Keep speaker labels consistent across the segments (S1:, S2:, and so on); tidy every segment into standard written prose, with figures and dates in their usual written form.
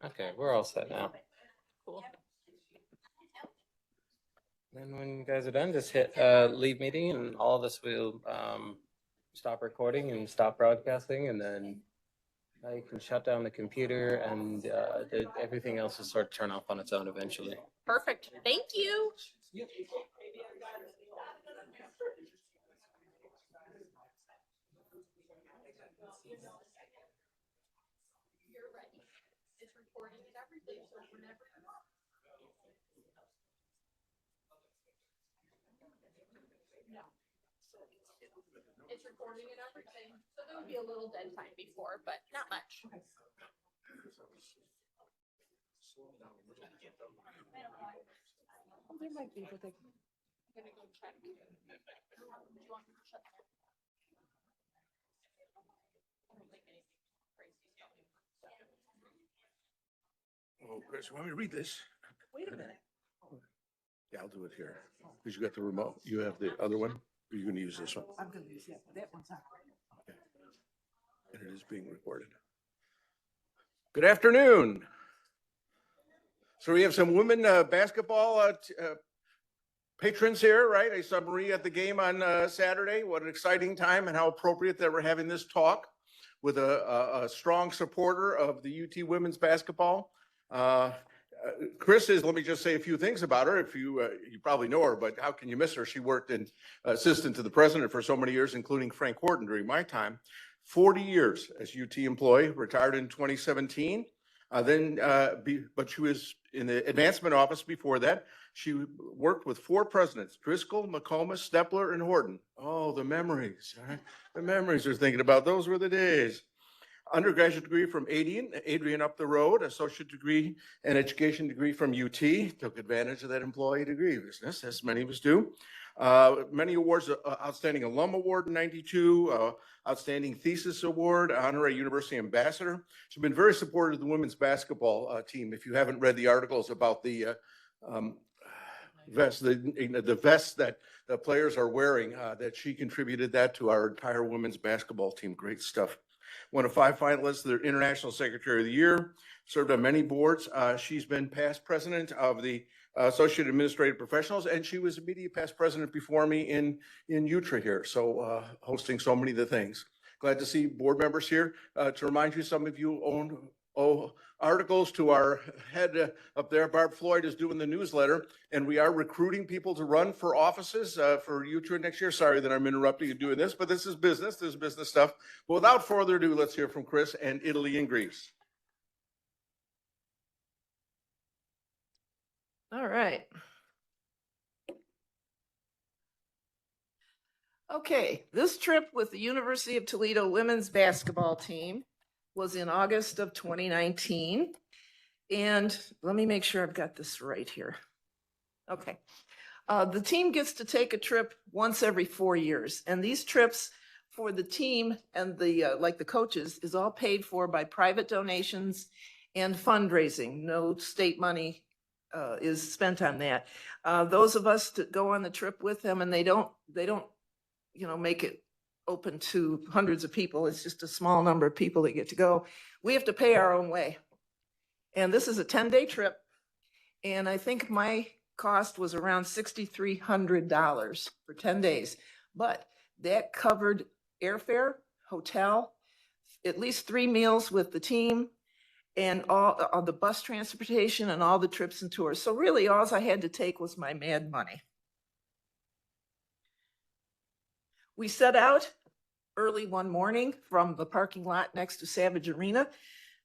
S1: Okay, we're all set now.
S2: Cool.
S1: Then when you guys are done, just hit leave meeting and all of us will stop recording and stop broadcasting, and then you can shut down the computer and everything else will sort of turn off on its own eventually.
S2: Perfect. Thank you. You're ready. It's recording and everything, so whenever no. So it's recording and everything. So there would be a little dead time before, but not much. There might be, but I'm gonna go check. Do you want me to shut that? I don't think anything crazy is going on.
S3: Oh, Chris, you want me to read this?
S2: Wait a minute.
S3: Yeah, I'll do it here. Because you got the remote. You have the other one? Or are you going to use this one?
S4: I'm gonna use that one's on.
S3: And it is being recorded. Good afternoon. So we have some women basketball patrons here, right? I saw Marie at the game on Saturday. What an exciting time and how appropriate that we're having this talk with a strong supporter of the UT women's basketball. Chris is, let me just say a few things about her. If you probably know her, but how can you miss her? She worked in assistant to the president for so many years, including Frank Horton during my time. 40 years as UT employee, retired in 2017. But she was in the advancement office before that. She worked with 4 presidents: Driscoll, McComas, Stepler, and Horton. Oh, the memories, right? The memories we're thinking about. Those were the days. Undergraduate degree from Adrian up the road, associate degree and education degree from UT. Took advantage of that employee degree business, as many of us do. Many awards: Outstanding Alum Award in '92, Outstanding Thesis Award, Honorary University Ambassador. She's been very supportive of the women's basketball team. If you haven't read the articles about the vest, the vest that the players are wearing, that she contributed that to our entire women's basketball team. Great stuff. One of 5 finalists, the International Secretary of the Year, served on many boards. She's been past president of the Associate Administrative Professionals, and she was immediate past president before me in UTRA here, so hosting so many of the things. Glad to see board members here. To remind you, some of you owe articles to our head up there. Barb Floyd is doing the newsletter, and we are recruiting people to run for offices for UTRA next year. Sorry that I'm interrupting you doing this, but this is business. This is business stuff. But without further ado, let's hear from Chris and Italy and Greece.
S4: All right. Okay, this trip with the University of Toledo women's basketball team was in August of 2019. And let me make sure I've got this right here. Okay. The team gets to take a trip once every 4 years. And these trips for the team and the like the coaches is all paid for by private donations and fundraising. No state money is spent on that. Those of us that go on the trip with them, and they don't make it open to hundreds of people. It's just a small number of people that get to go. We have to pay our own way. And this is a 10-day trip. And I think my cost was around $6,300 for 10 days. But that covered airfare, hotel, at least 3 meals with the team, and all the bus transportation and all the trips and tours. So really all I had to take was my mad money. We set out early one morning from the parking lot next to Savage Arena.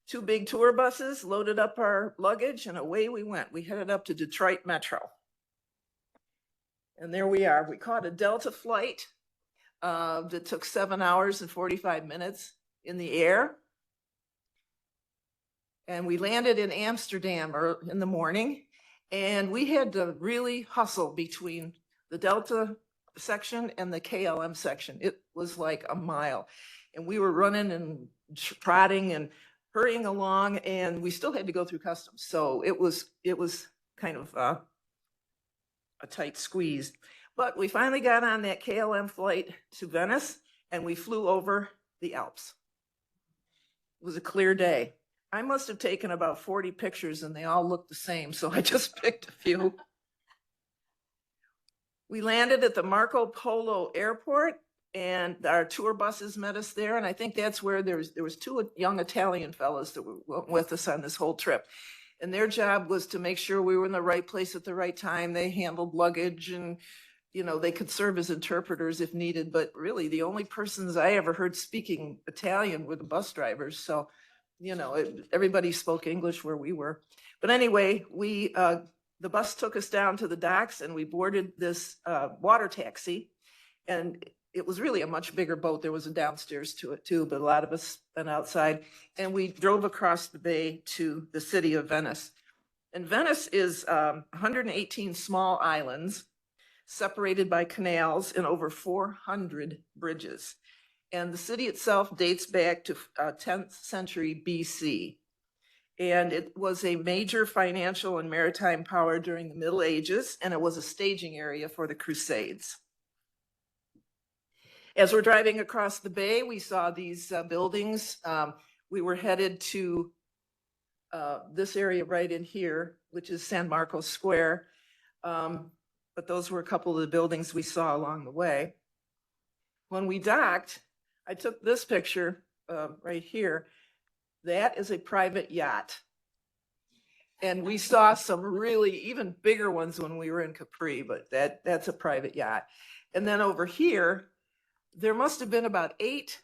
S4: 2 big tour buses loaded up our luggage, and away we went. We headed up to Detroit Metro. And there we are. We caught a Delta flight that took 7 hours and 45 minutes in the air. And we landed in Amsterdam in the morning. And we had to really hustle between the Delta section and the KLM section. It was like a mile, and we were running and trotting and hurrying along, and we still had to go through customs. So it was kind of a tight squeeze, but we finally got on that KLM flight to Venice, and we flew over the Alps. It was a clear day. I must have taken about 40 pictures and they all looked the same, so I just picked a few. We landed at the Marco Polo Airport and our tour buses met us there. And I think that's where there was two young Italian fellows that were with us on this whole trip. And their job was to make sure we were in the right place at the right time. They handled luggage and, you know, they could serve as interpreters if needed. But really, the only persons I ever heard speaking Italian were the bus drivers. So, you know, everybody spoke English where we were. But anyway, the bus took us down to the docks and we boarded this water taxi. And it was really a much bigger boat. There was a downstairs to it too, but a lot of us been outside. And we drove across the bay to the city of Venice. And Venice is 118 small islands separated by canals and over 400 bridges. And the city itself dates back to 10th century BC. And it was a major financial and maritime power during the Middle Ages, and it was a staging area for the Crusades. As we're driving across the bay, we saw these buildings. We were headed to this area right in here, which is San Marcos Square. But those were a couple of the buildings we saw along the way. When we docked, I took this picture right here. That is a private yacht. And we saw some really even bigger ones when we were in Capri, but that's a private yacht. And then over here, there must have been about 8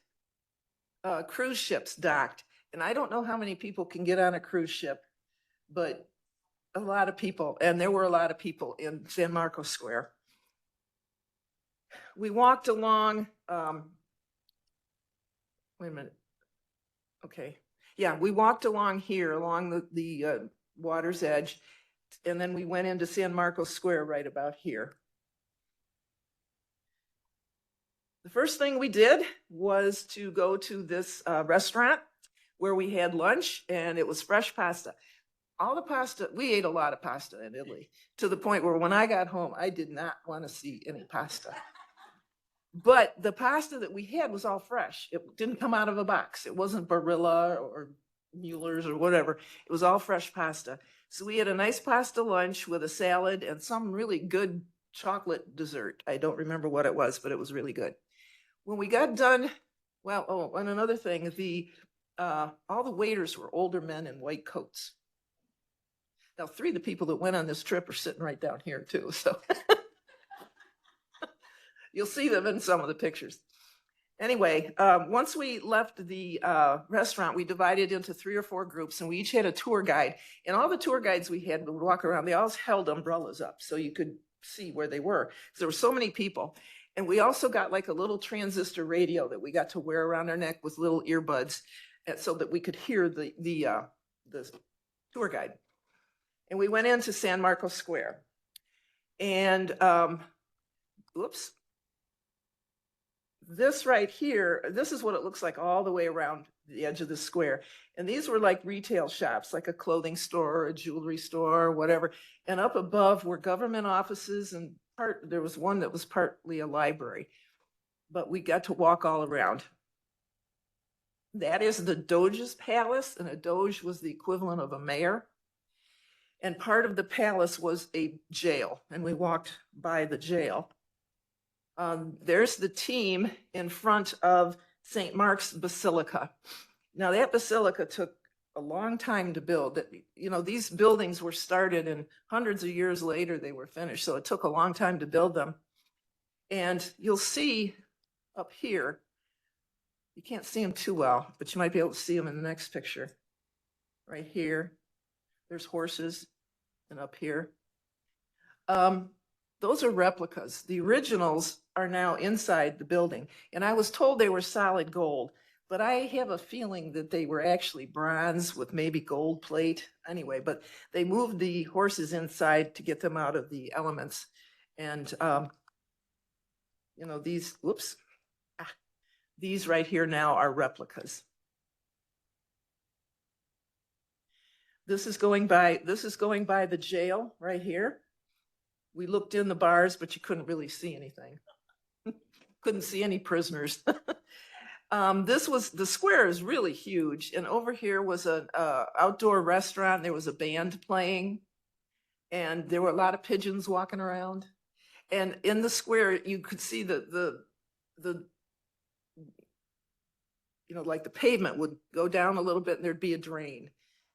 S4: cruise ships docked. And I don't know how many people can get on a cruise ship, but a lot of people. And there were a lot of people in San Marcos Square. We walked along, wait a minute. Okay. Yeah, we walked along here, along the water's edge, and then we went into San Marcos Square right about here. The first thing we did was to go to this restaurant where we had lunch, and it was fresh pasta. All the pasta, we ate a lot of pasta in Italy, to the point where when I got home, I did not want to see any pasta. But the pasta that we had was all fresh. It didn't come out of a box. It wasn't Barilla or Mueller's or whatever. It was all fresh pasta. So we had a nice pasta lunch with a salad and some really good chocolate dessert. I don't remember what it was, but it was really good. When we got done, well, oh, and another thing, all the waiters were older men in white coats. Now, 3 of the people that went on this trip are sitting right down here too, so you'll see them in some of the pictures. Anyway, once we left the restaurant, we divided into 3 or 4 groups, and we each had a tour guide. And all the tour guides we had would walk around. They all held umbrellas up so you could see where they were, because there were so many people. And we also got like a little transistor radio that we got to wear around our neck with little earbuds, so that we could hear the tour guide. And we went into San Marcos Square. And, oops. This right here, this is what it looks like all the way around the edge of the square. And these were like retail shops, like a clothing store, or a jewelry store, or whatever. And up above were government offices, and there was one that was partly a library. But we got to walk all around. That is the Doge's palace, and a Doge was the equivalent of a mayor. And part of the palace was a jail, and we walked by the jail. There's the team in front of St. Mark's Basilica. Now that basilica took a long time to build. You know, these buildings were started and hundreds of years later they were finished. So it took a long time to build them. And you'll see up here, you can't see them too well, but you might be able to see them in the next picture. Right here, there's horses, and up here. Those are replicas. The originals are now inside the building. And I was told they were solid gold, but I have a feeling that they were actually bronze with maybe gold plate. Anyway, but they moved the horses inside to get them out of the elements. And, you know, these, whoops, these right here now are replicas. This is going by the jail right here. We looked in the bars, but you couldn't really see anything. Couldn't see any prisoners. The square is really huge. And over here was an outdoor restaurant. There was a band playing and there were a lot of pigeons walking around. And in the square, you could see the like the pavement would go down a little bit and there'd be a drain.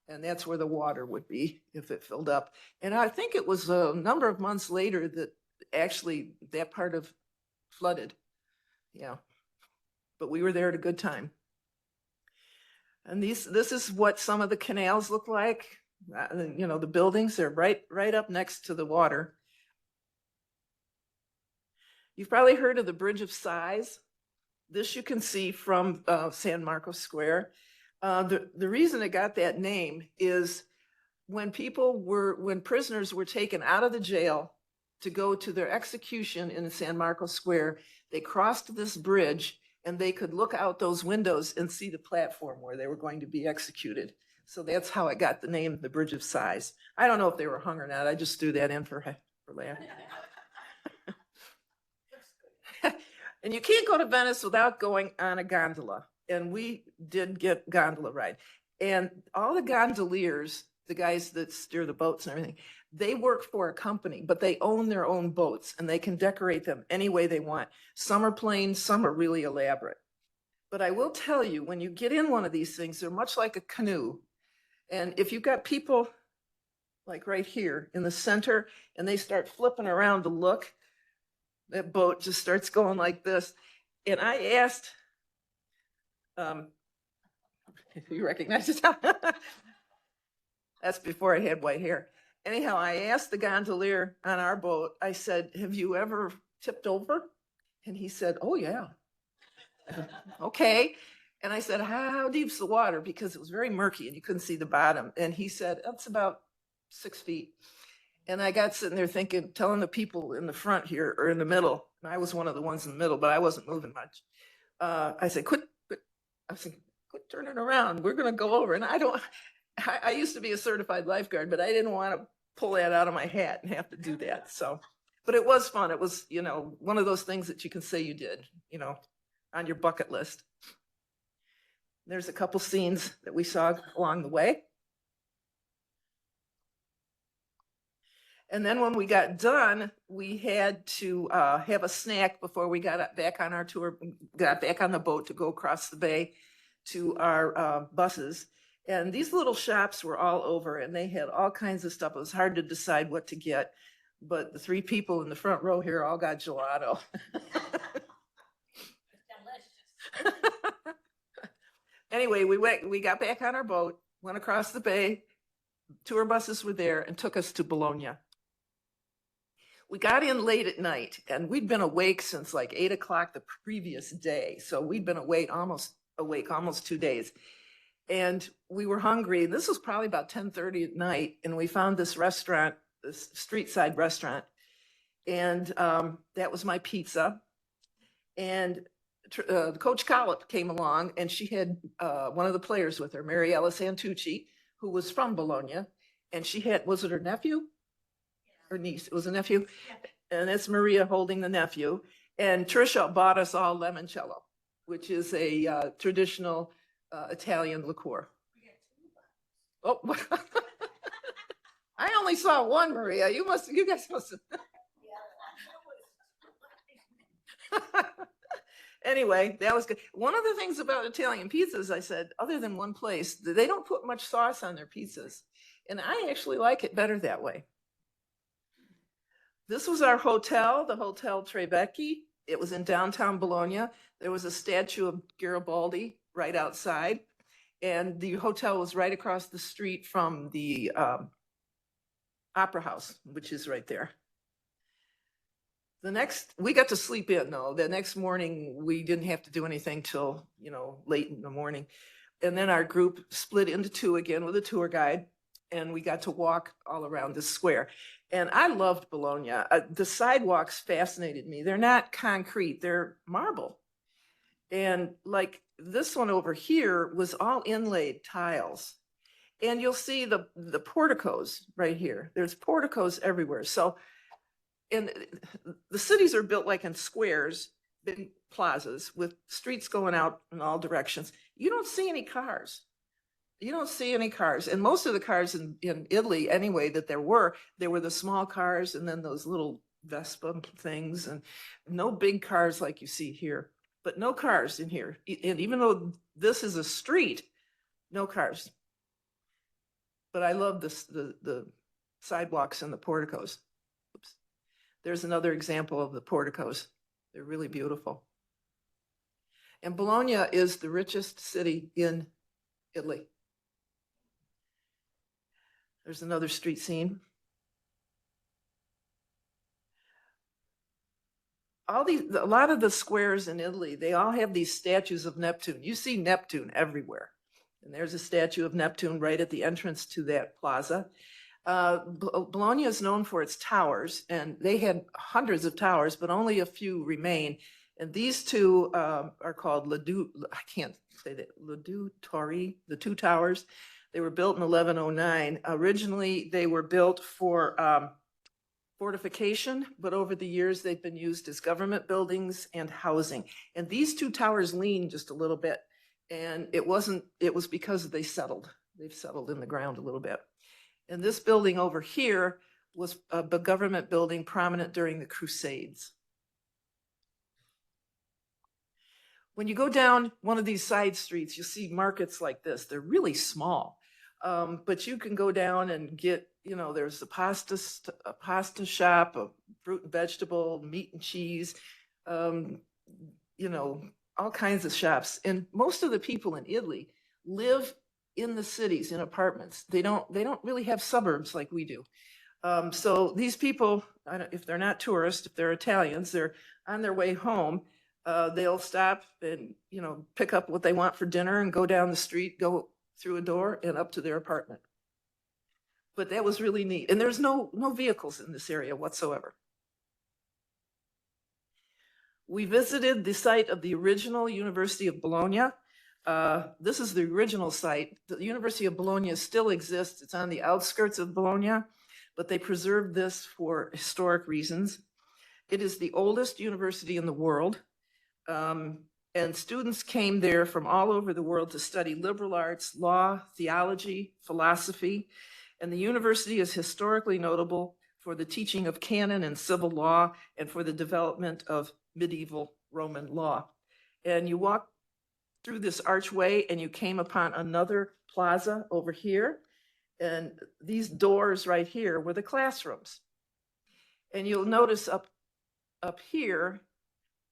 S4: And that's where the water would be if it filled up. And I think it was a number of months later that actually that part of flooded. Yeah. But we were there at a good time. And this is what some of the canals look like. The buildings, they're right up next to the water. You've probably heard of the Bridge of Sighs. This you can see from San Marcos Square. The reason it got that name is when prisoners were taken out of the jail to go to their execution in San Marcos Square, they crossed this bridge and they could look out those windows and see the platform where they were going to be executed. So that's how it got the name, the Bridge of Sighs. I don't know if they were hung or not. I just threw that in for laugh. And you can't go to Venice without going on a gondola. And we did get gondola ride. And all the gondoliers, the guys that steer the boats and everything, they work for a company, but they own their own boats and they can decorate them any way they want. Some are plain, some are really elaborate. But I will tell you, when you get in one of these things, they're much like a canoe. And if you've got people like right here in the center and they start flipping around to look, that boat just starts going like this. And I asked, you recognize it? That's before I had white hair. Anyhow, I asked the gondolier on our boat, I said, have you ever tipped over? And he said, oh yeah. Okay. And I said, how deep's the water? Because it was very murky and you couldn't see the bottom. And he said, that's about 6 feet. And I got sitting there thinking, telling the people in the front here or in the middle, and I was one of the ones in the middle, but I wasn't moving much. I said, quit turning around. We're going to go over. And I used to be a certified lifeguard, but I didn't want to pull that out of my hat and have to do that. So, but it was fun. It was, one of those things that you can say you did, on your bucket list. There's a couple scenes that we saw along the way. And then when we got done, we had to have a snack before we got back on our tour, got back on the boat to go across the bay to our buses. And these little shops were all over and they had all kinds of stuff. It was hard to decide what to get, but the 3 people in the front row here all got gelato. Anyway, we got back on our boat, went across the bay, tour buses were there and took us to Bologna. We got in late at night and we'd been awake since like 8 o'clock the previous day. So we'd been awake almost 2 days. And we were hungry. This was probably about 10:30 at night. And we found this restaurant, this street side restaurant. And that was my pizza. And Coach Collop came along and she had one of the players with her, Mariella Santucci, who was from Bologna. And she had, was it her nephew? Her niece, it was a nephew. And it's Maria holding the nephew. And Trisha bought us all limoncello, which is a traditional Italian liqueur. Oh, I only saw one, Maria. You guys must have. Anyway, that was good. One of the things about Italian pizzas, I said, other than one place, they don't put much sauce on their pizzas. And I actually like it better that way. This was our hotel, the Hotel Trebecchi. It was in downtown Bologna. There was a statue of Garibaldi right outside. And the hotel was right across the street from the Opera House, which is right there. We got to sleep in though. The next morning, we didn't have to do anything till, late in the morning. And then our group split into 2 again with a tour guide. And we got to walk all around the square. And I loved Bologna. The sidewalks fascinated me. They're not concrete, they're marble. And like this one over here was all inlaid tiles. And you'll see the porticos right here. There's porticos everywhere. So, and the cities are built like in squares. big plazas with streets going out in all directions. You don't see any cars. You don't see any cars. And most of the cars in Italy, anyway, that there were the small cars and then those little Vespa things, and no big cars like you see here, but no cars in here. And even though this is a street, no cars. But I love this, the sidewalks and the porticos. Oops. There's another example of the porticos. They're really beautiful. And Bologna is the richest city in Italy. There's another street scene. A lot of the squares in Italy, they all have these statues of Neptune. You see Neptune everywhere. And there's a statue of Neptune right at the entrance to that plaza. Bologna is known for its towers, and they had hundreds of towers, but only a few remain. And these two are called I can't say that, Torri, the two towers. They were built in 1109. Originally, they were built for fortification, but over the years, they've been used as government buildings and housing. And these two towers lean just a little bit. And it was because they've settled in the ground a little bit. And this building over here was a government building prominent during the Crusades. When you go down one of these side streets, you see markets like this. They're really small, but you can go down and get, there's a pasta shop, a fruit and vegetable, meat and cheese, all kinds of shops. And most of the people in Italy live in the cities, in apartments. They don't really have suburbs like we do. So these people, if they're not tourists, if they're Italians, they're on their way home. They'll stop and, pick up what they want for dinner and go down the street, go through a door and up to their apartment. But that was really neat. And there's no vehicles in this area whatsoever. We visited the site of the original University of Bologna. This is the original site. The University of Bologna still exists. It's on the outskirts of Bologna, but they preserved this for historic reasons. It is the oldest university in the world. And students came there from all over the world to study liberal arts, law, theology, philosophy. And the university is historically notable for the teaching of canon and civil law and for the development of medieval Roman law. And you walk through this archway and you came upon another plaza over here. And these doors right here were the classrooms. And you'll notice up here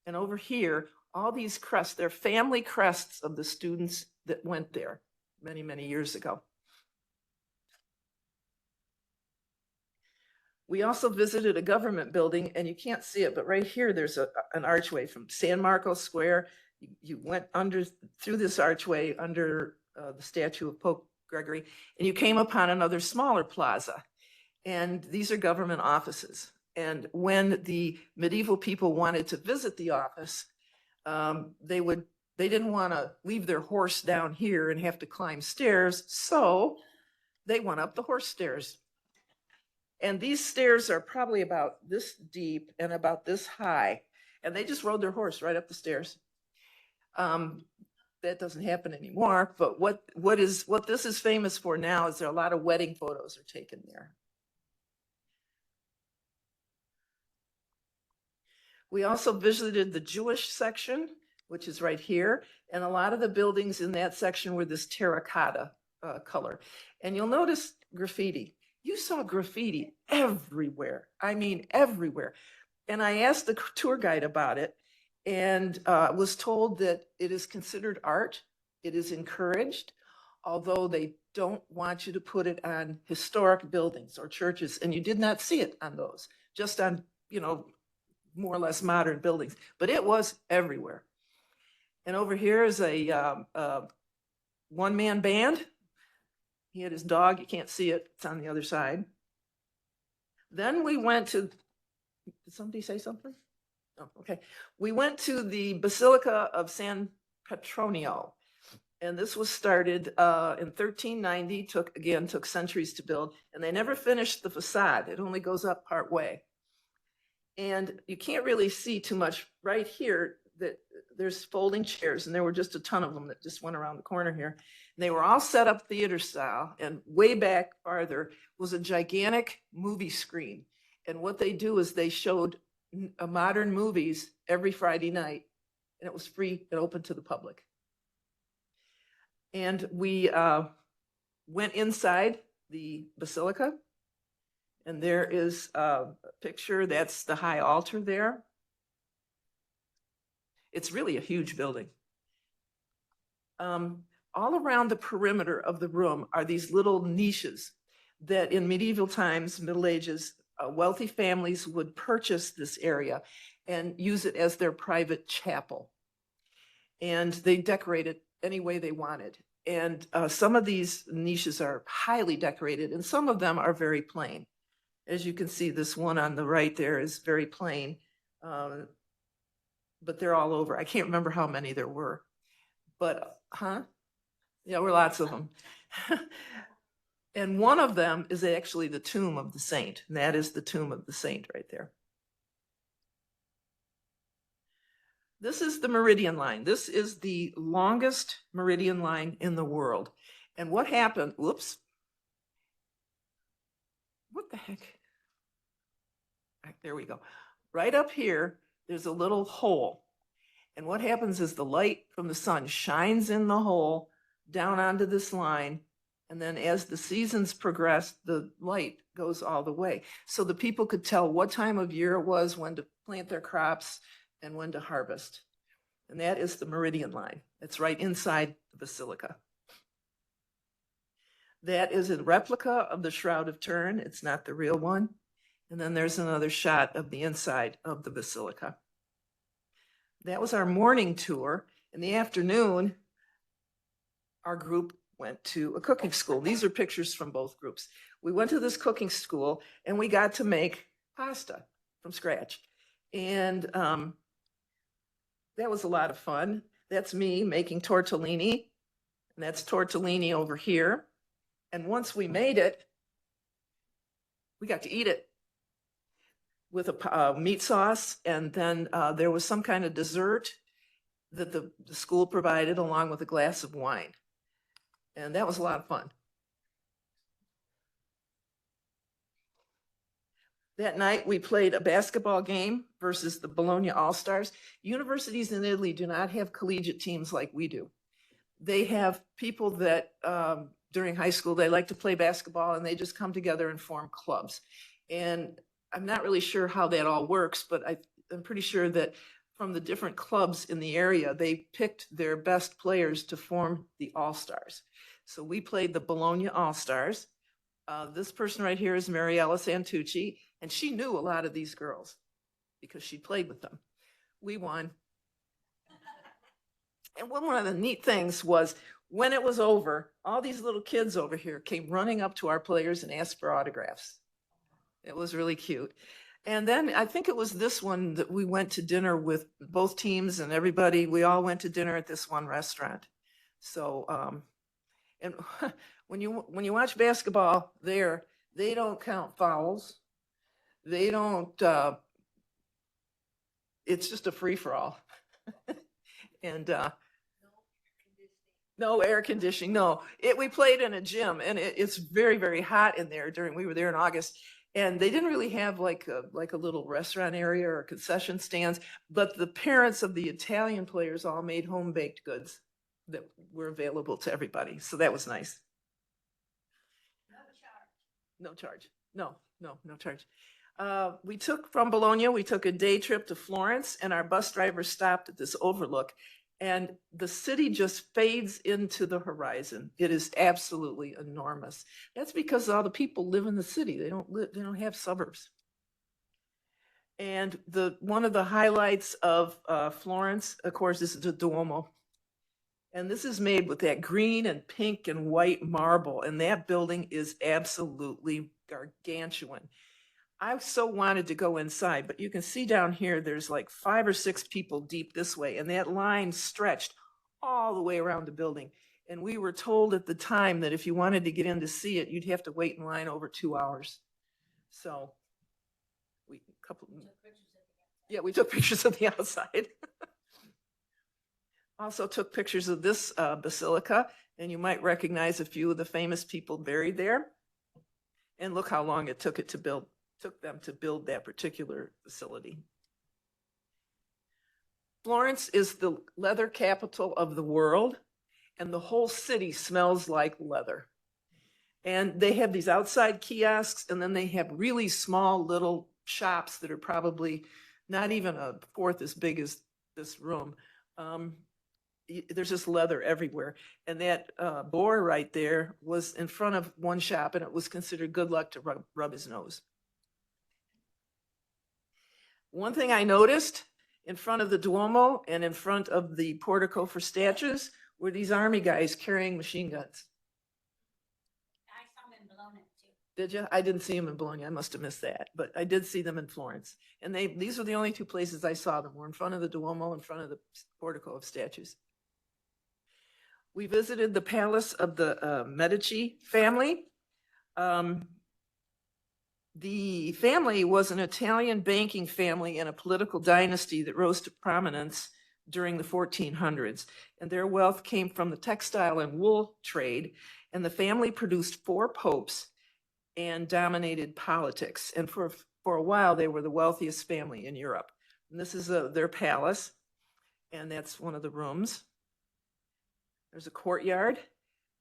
S4: and over here, all these crests, they're family crests of the students that went there many, many years ago. We also visited a government building, and you can't see it, but right here, there's an archway from San Marco Square. You went through this archway under the statue of Pope Gregory, and you came upon another smaller plaza. And these are government offices. And when the medieval people wanted to visit the office, they didn't want to leave their horse down here and have to climb stairs, so they went up the horse stairs. And these stairs are probably about this deep and about this high, and they just rode their horse right up the stairs. That doesn't happen anymore, but what this is famous for now is there are a lot of wedding photos are taken there. We also visited the Jewish section, which is right here. And a lot of the buildings in that section were this terracotta color. And you'll notice graffiti. You saw graffiti everywhere. I mean, everywhere. And I asked the tour guide about it and was told that it is considered art. It is encouraged, although they don't want you to put it on historic buildings or churches. And you did not see it on those, just on, more or less modern buildings, but it was everywhere. And over here is a one-man band. He had his dog. You can't see it. It's on the other side. Then we went to, did somebody say something? Oh, okay. We went to the Basilica of San Petronio. And this was started in 1390, took centuries to build, and they never finished the facade. It only goes up part way. And you can't really see too much right here. that there's folding chairs, and there were just a ton of them that just went around the corner here. And they were all set up theater style, and way back farther was a gigantic movie screen. And what they do is they showed modern movies every Friday night, and it was free and open to the public. And we went inside the basilica, and there is a picture. That's the high altar there. It's really a huge building. All around the perimeter of the room are these little niches that in medieval times, Middle Ages, wealthy families would purchase this area and use it as their private chapel. And they decorate it any way they wanted. And some of these niches are highly decorated, and some of them are very plain. As you can see, this one on the right there is very plain, but they're all over. I can't remember how many there were, but, Yeah, there were lots of them. And one of them is actually the tomb of the saint, and that is the tomb of the saint right there. This is the meridian line. This is the longest meridian line in the world. And what happened, whoops. What the heck? Right, there we go. Right up here, there's a little hole. And what happens is the light from the sun shines in the hole down onto this line. And then as the seasons progress, the light goes all the way. So the people could tell what time of year it was, when to plant their crops, and when to harvest. And that is the meridian line. It's right inside the basilica. That is a replica of the Shroud of Turin. It's not the real one. And then there's another shot of the inside of the basilica. That was our morning tour. In the afternoon, our group went to a cooking school. These are pictures from both groups. We went to this cooking school and we got to make pasta from scratch. And that was a lot of fun. That's me making tortellini, and that's tortellini over here. And once we made it, we got to eat it with a meat sauce. And then there was some kind of dessert that the school provided along with a glass of wine. And that was a lot of fun. That night, we played a basketball game versus the Bologna All-Stars. Universities in Italy do not have collegiate teams like we do. They have people that during high school, they like to play basketball, and they just come together and form clubs. And I'm not really sure how that all works, but I'm pretty sure that from the different clubs in the area, they picked their best players to form the All-Stars. So we played the Bologna All-Stars. This person right here is Mariella Santucci, and she knew a lot of these girls because she played with them. We won. And one of the neat things was when it was over, all these little kids over here came running up to our players and asked for autographs. It was really cute. And then I think it was this one that we went to dinner with both teams and everybody. We all went to dinner at this one restaurant. So, and when you watch basketball there, they don't count fouls. They don't, it's just a free-for-all. And no air conditioning, no. We played in a gym, and it's very, very hot in there we were there in August. And they didn't really have like a little restaurant area or concession stands, but the parents of the Italian players all made home-baked goods that were available to everybody. So that was nice. No charge. No charge. From Bologna, we took a day trip to Florence, and our bus driver stopped at this overlook, and the city just fades into the horizon. It is absolutely enormous. That's because all the people live in the city. They don't have suburbs. And one of the highlights of Florence, of course, is the Duomo. And this is made with that green and pink and white marble. And that building is absolutely gargantuan. I so wanted to go inside, but you can see down here, there's like 5 or 6 people deep this way. And that line stretched all the way around the building. And we were told at the time that if you wanted to get in to see it, you'd have to wait in line over 2 hours. So we took pictures of the outside. Also took pictures of this basilica, and you might recognize a few of the famous people buried there. And look how long it took them to build that particular facility. Florence is the leather capital of the world, and the whole city smells like leather. And they have these outside kiosks, and then they have really small little shops that are probably not even a fourth as big as this room. There's just leather everywhere. And that boar right there was in front of one shop, and it was considered good luck to rub his nose. One thing I noticed in front of the Duomo and in front of the portico for statues were these army guys carrying machine guns.
S5: I saw them in Bologna too.
S4: Did you? I didn't see them in Bologna. I must have missed that, but I did see them in Florence. And these were the only two places I saw them, were in front of the Duomo, in front of the portico of statues. We visited the palace of the Medici family. The family was an Italian banking family and a political dynasty that rose to prominence during the 1400s. And their wealth came from the textile and wool trade. And the family produced 4 popes and dominated politics. And for a while, they were the wealthiest family in Europe. And this is their palace. And that's one of the rooms. There's a courtyard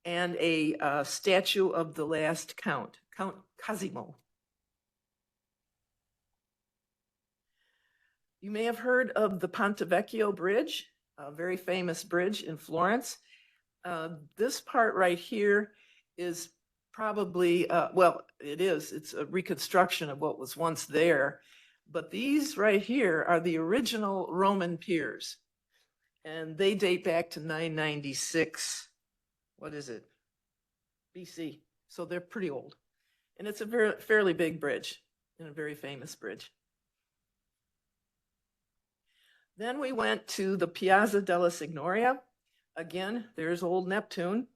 S4: and a statue of the last Count Cosimo. You may have heard of the Ponte Vecchio Bridge, a very famous bridge in Florence. This part right here is probably, well, it's a reconstruction of what was once there. But these right here are the original Roman piers. And they date back to 996, what is it? BC. So they're pretty old. And it's a fairly big bridge and a very famous bridge. Then we went to the Piazza della Signoria. Again, there's old Neptune.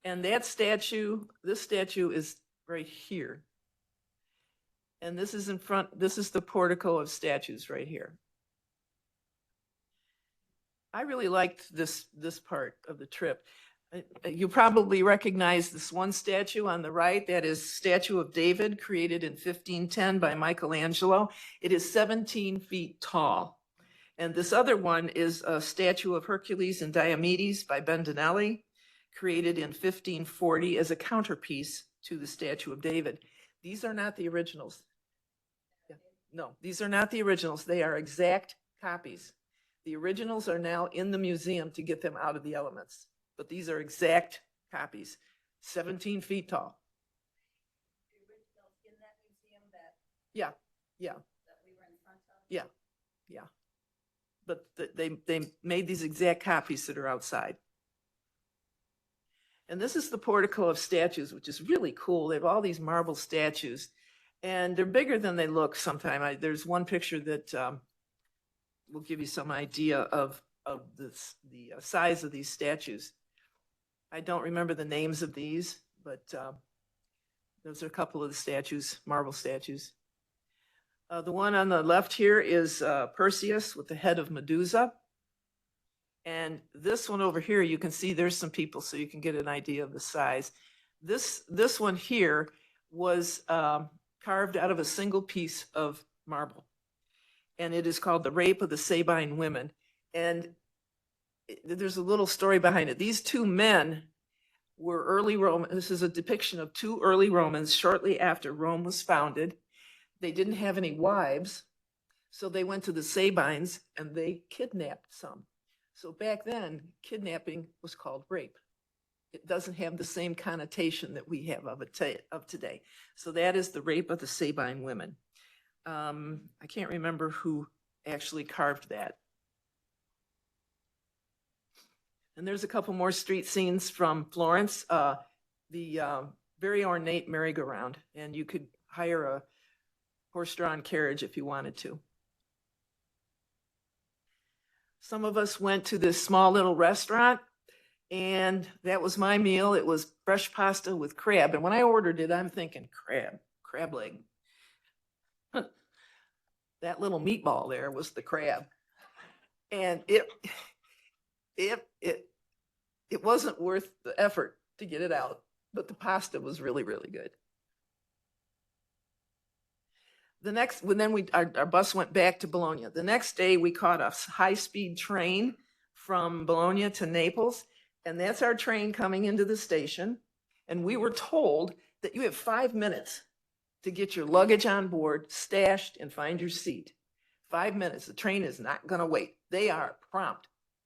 S4: And this statue is right here. And this is this is the portico of statues right here. I really liked this part of the trip. You probably recognize this one statue on the right. That is Statue of David, created in 1510 by Michelangelo. It is 17 feet tall. And this other one is a statue of Hercules and Diomedes by Bendinelli, created in 1540 as a counterpiece to the Statue of David. These are not the originals. No, these are not the originals. They are exact copies. The originals are now in the museum to get them out of the elements, but these are exact copies, 17 feet tall.
S5: The originals in that museum that
S4: Yeah.
S5: that we were in front of.
S4: Yeah. But they made these exact copies that are outside. And this is the portico of statues, which is really cool. They have all these marble statues, and they're bigger than they look sometimes. There's one picture that will give you some idea of the size of these statues. I don't remember the names of these, but those are a couple of the statues, marble statues. The one on the left here is Perseus with the head of Medusa. And this one over here, you can see there's some people, so you can get an idea of the size. This one here was carved out of a single piece of marble. And it is called the Rape of the Sabine Women. And there's a little story behind it. These two men were early Roman. This is a depiction of 2 early Romans shortly after Rome was founded. They didn't have any wives, so they went to the Sabines and they kidnapped some. So back then, kidnapping was called rape. It doesn't have the same connotation that we have of today. So that is the Rape of the Sabine Women. I can't remember who actually carved that. And there's a couple more street scenes from Florence. The very ornate merry-go-round, and you could hire a horse-drawn carriage if you wanted to. Some of us went to this small little restaurant, and that was my meal. It was fresh pasta with crab. And when I ordered it, I'm thinking crab leg. That little meatball there was the crab. And it wasn't worth the effort to get it out, but the pasta was really, really good. Our bus went back to Bologna. The next day we caught a high-speed train from Bologna to Naples, and that's our train coming into the station. And we were told that you have 5 minutes to get your luggage on board, stashed, and find your seat. 5 minutes. The train is not going to wait. They are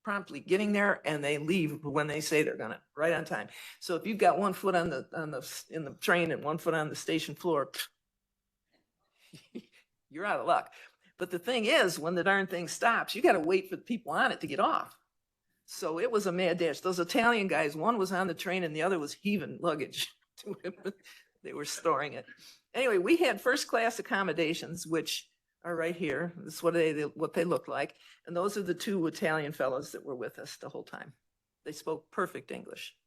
S4: promptly getting there, and they leave when they say they're going to, right on time. So if you've got 1 foot in the train and 1 foot on the station floor, you're out of luck. But the thing is, when the darn thing stops, you got to wait for the people on it to get off. So it was a mad dash. Those Italian guys, one was on the train and the other was heaving luggage to him. They were storing it. Anyway, we had first class accommodations, which are right here. This is what they look like. And those are the 2 Italian fellows that were with us the whole time. They spoke perfect English.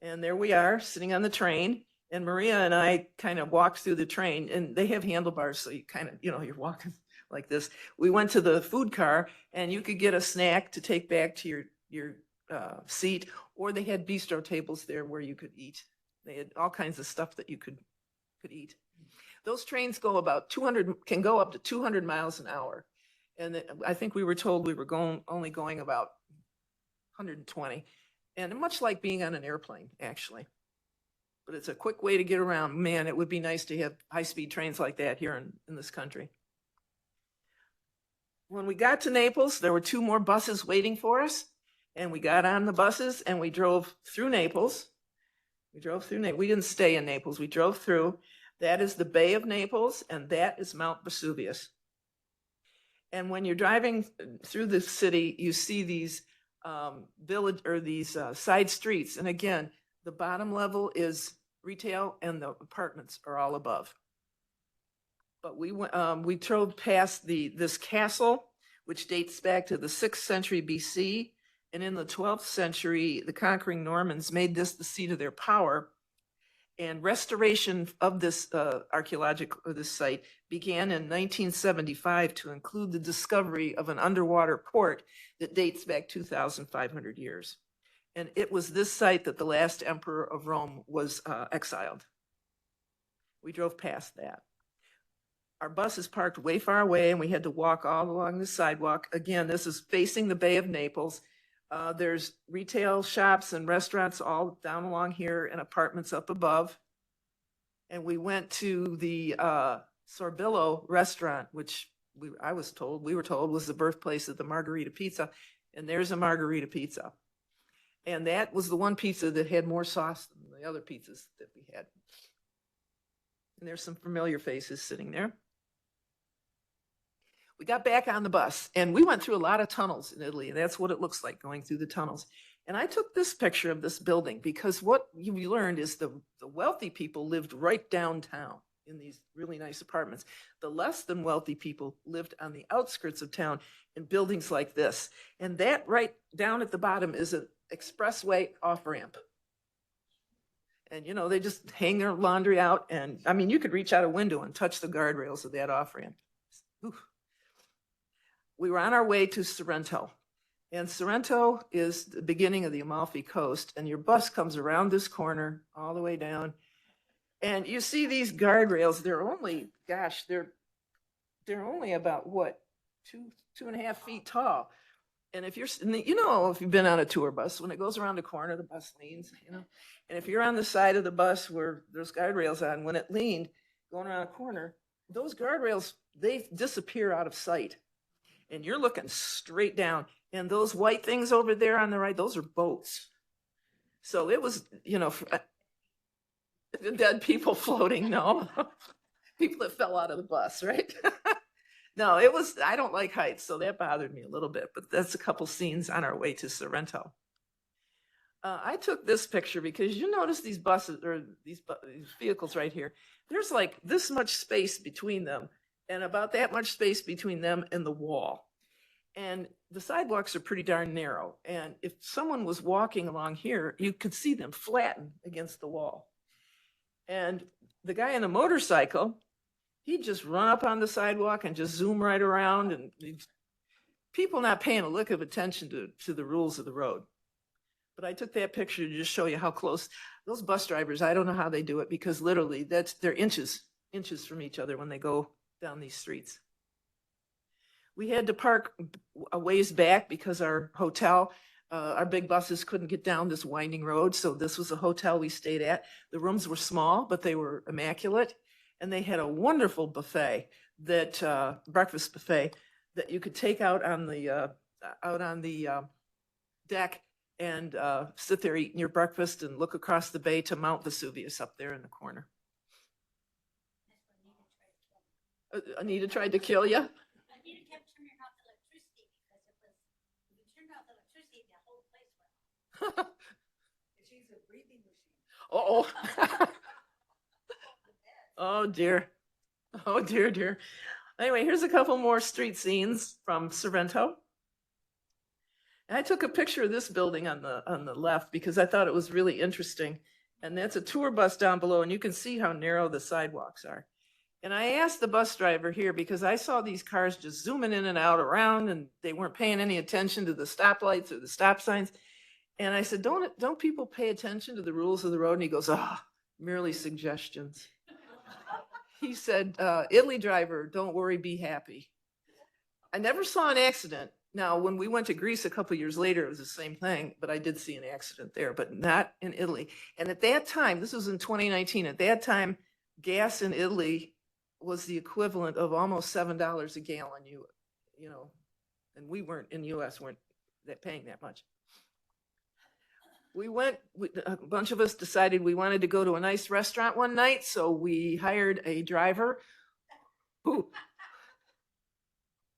S4: And there we are sitting on the train. And Maria and I kind of walked through the train, and they have handlebars, so you kind of, you're walking like this. We went to the food car, and you could get a snack to take back to your seat, or they had bistro tables there where you could eat. They had all kinds of stuff that you could eat. Those trains can go up to 200 miles an hour, and I think we were told we were only going about 120, and much like being on an airplane, actually. But it's a quick way to get around. Man, it would be nice to have high-speed trains like that here in this country. When we got to Naples, there were 2 more buses waiting for us, and we got on the buses and we drove through Naples. We didn't stay in Naples. We drove through. That is the Bay of Naples, and that is Mount Vesuvius. And when you're driving through the city, you see these side streets. And again, the bottom level is retail and the apartments are all above. But we drove past this castle, which dates back to the 6th century BC. And in the 12th century, the conquering Normans made this the seat of their power. And restoration of this this site began in 1975 to include the discovery of an underwater port that dates back 2,500 years. And it was this site that the last emperor of Rome was exiled. We drove past that. Our bus is parked way far away, and we had to walk all along the sidewalk. Again, this is facing the Bay of Naples. There's retail shops and restaurants all down along here and apartments up above. And we went to the Sorbillo restaurant, which we were told was the birthplace of the margarita pizza. And there's a margarita pizza. And that was the one pizza that had more sauce than the other pizzas that we had. And there's some familiar faces sitting there. We got back on the bus, and we went through a lot of tunnels in Italy. And that's what it looks like going through the tunnels. And I took this picture of this building because what we learned is the wealthy people lived right downtown in these really nice apartments. The less than wealthy people lived on the outskirts of town in buildings like this. And that right down at the bottom is an expressway off-ramp. And, they just hang their laundry out. And, I mean, you could reach out a window and touch the guardrails of that off-ramp. We were on our way to Sorrento. And Sorrento is the beginning of the Amalfi Coast. And your bus comes around this corner all the way down. And you see these guardrails. They're only about, what, 2.5 feet tall. And if if you've been on a tour bus, when it goes around the corner, the bus leans, And if you're on the side of the bus where there's guardrails on, when it leaned, going around a corner, those guardrails, they disappear out of sight. And you're looking straight down. And those white things over there on the right, those are boats. So it was, dead people floating, no. People that fell out of the bus, right? No, I don't like heights, so that bothered me a little bit, but that's a couple scenes on our way to Sorrento. I took this picture because you notice these buses, or these vehicles right here, there's like this much space between them, and about that much space between them and the wall. And the sidewalks are pretty darn narrow, and if someone was walking along here, you could see them flatten against the wall. And the guy on the motorcycle, he'd just run up on the sidewalk and just zoom right around, and people not paying a lick of attention to the rules of the road. But I took that picture to just show you how close those bus drivers, I don't know how they do it because literally they're inches from each other when they go down these streets. We had to park a ways back because our hotel, our big buses couldn't get down this winding road. So this was a hotel we stayed at. The rooms were small, but they were immaculate. And they had a wonderful buffet breakfast buffet that you could take out on the deck and sit there eating your breakfast and look across the bay to Mount Vesuvius up there in the corner. Anita tried to kill you?
S5: Anita kept turning off the electricity because if you turned off the electricity, the whole place went off. She's a breathing machine.
S4: Oh. Oh dear. Oh dear. Anyway, here's a couple more street scenes from Sorrento. And I took a picture of this building on the left because I thought it was really interesting. And that's a tour bus down below, and you can see how narrow the sidewalks are. And I asked the bus driver here because I saw these cars just zooming in and out around, and they weren't paying any attention to the stoplights or the stop signs. And I said, don't people pay attention to the rules of the road? And he goes, merely suggestions. He said, Italy driver, don't worry, be happy. I never saw an accident. Now, when we went to Greece a couple years later, it was the same thing, but I did see an accident there, but not in Italy. And at that time, this was in 2019, at that time, gas in Italy was the equivalent of almost $7 a gallon, you know, and we weren't in the US, weren't paying that much. A bunch of us decided we wanted to go to a nice restaurant one night, so we hired a driver who,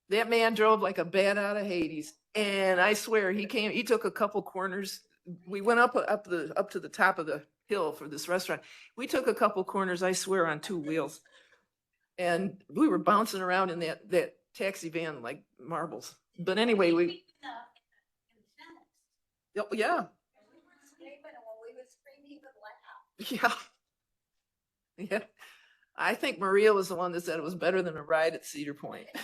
S4: that man drove like a bat out of Hades. And I swear he took a couple corners. We went up to the top of the hill for this restaurant. We took a couple corners, I swear, on two wheels. And we were bouncing around in that taxi van like marbles. But anyway, yeah. Yeah. I think Maria was the one that said it was better than a ride at Cedar Point. Yeah.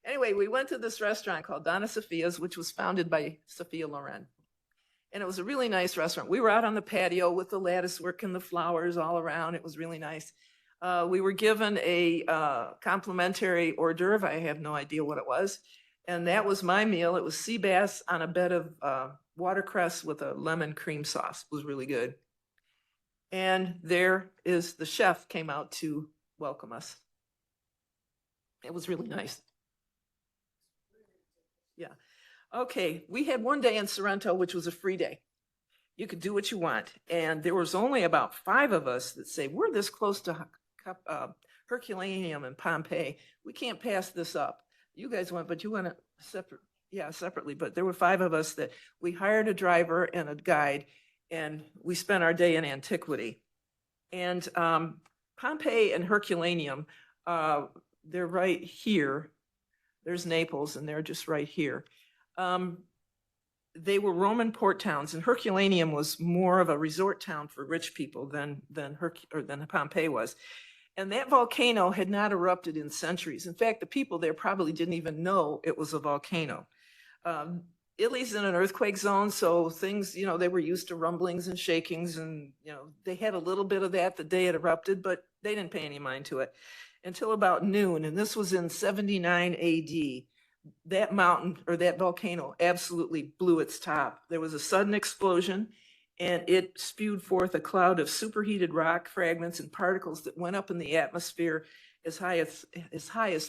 S4: Anyway, we went to this restaurant called Donna Sophia's, which was founded by Sophia Loren. And it was a really nice restaurant. We were out on the patio with the lattice work and the flowers all around. It was really nice. We were given a complimentary hors d'oeuvre. I have no idea what it was. And that was my meal. It was sea bass on a bed of watercress with a lemon cream sauce. It was really good. And there is the chef came out to welcome us. It was really nice. Yeah. Okay. We had one day in Sorrento, which was a free day. You could do what you want. And there was only about 5 of us that say, we're this close to Herculaneum and Pompeii. We can't pass this up. You guys went, but you went separately. But there were 5 of us that we hired a driver and a guide, and we spent our day in antiquity. And Pompeii and Herculaneum, they're right here. There's Naples, and they're just right here. They were Roman port towns, and Herculaneum was more of a resort town for rich people than Pompeii was. And that volcano had not erupted in centuries. In fact, the people there probably didn't even know it was a volcano. Italy's in an earthquake zone, so things, they were used to rumblings and shakings, and, they had a little bit of that the day it erupted, but they didn't pay any mind to it until about noon. And this was in 79 AD. That mountain or that volcano absolutely blew its top. There was a sudden explosion, and it spewed forth a cloud of superheated rock fragments and particles that went up in the atmosphere as high as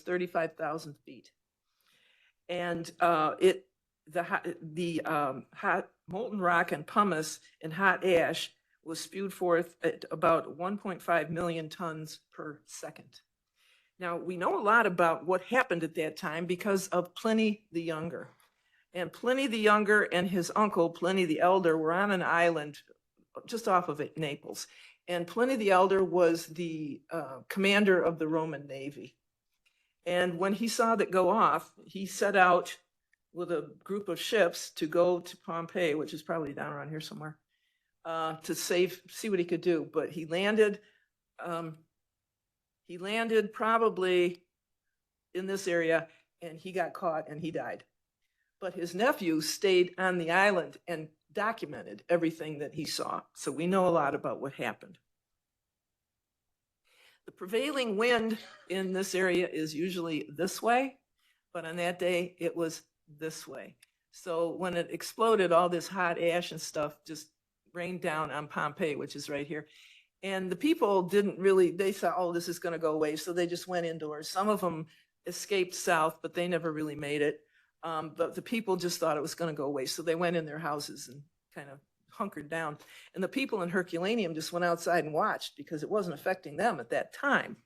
S4: 35,000 feet. And the hot molten rock and pumice and hot ash was spewed forth at about 1.5 million tons per second. Now, we know a lot about what happened at that time because of Pliny the Younger. And Pliny the Younger and his uncle, Pliny the Elder, were on an island just off of Naples. And Pliny the Elder was the commander of the Roman Navy. And when he saw that go off, he set out with a group of ships to go to Pompeii, which is probably down around here somewhere, to see what he could do. But he landed probably in this area, and he got caught and he died. But his nephew stayed on the island and documented everything that he saw. So we know a lot about what happened. The prevailing wind in this area is usually this way, but on that day it was this way. So when it exploded, all this hot ash and stuff just rained down on Pompeii, which is right here. And the people didn't really, they thought, oh, this is going to go away. So they just went indoors. Some of them escaped south, but they never really made it. But the people just thought it was going to go away. So they went in their houses and kind of hunkered down. And the people in Herculaneum just went outside and watched because it wasn't affecting them at that time.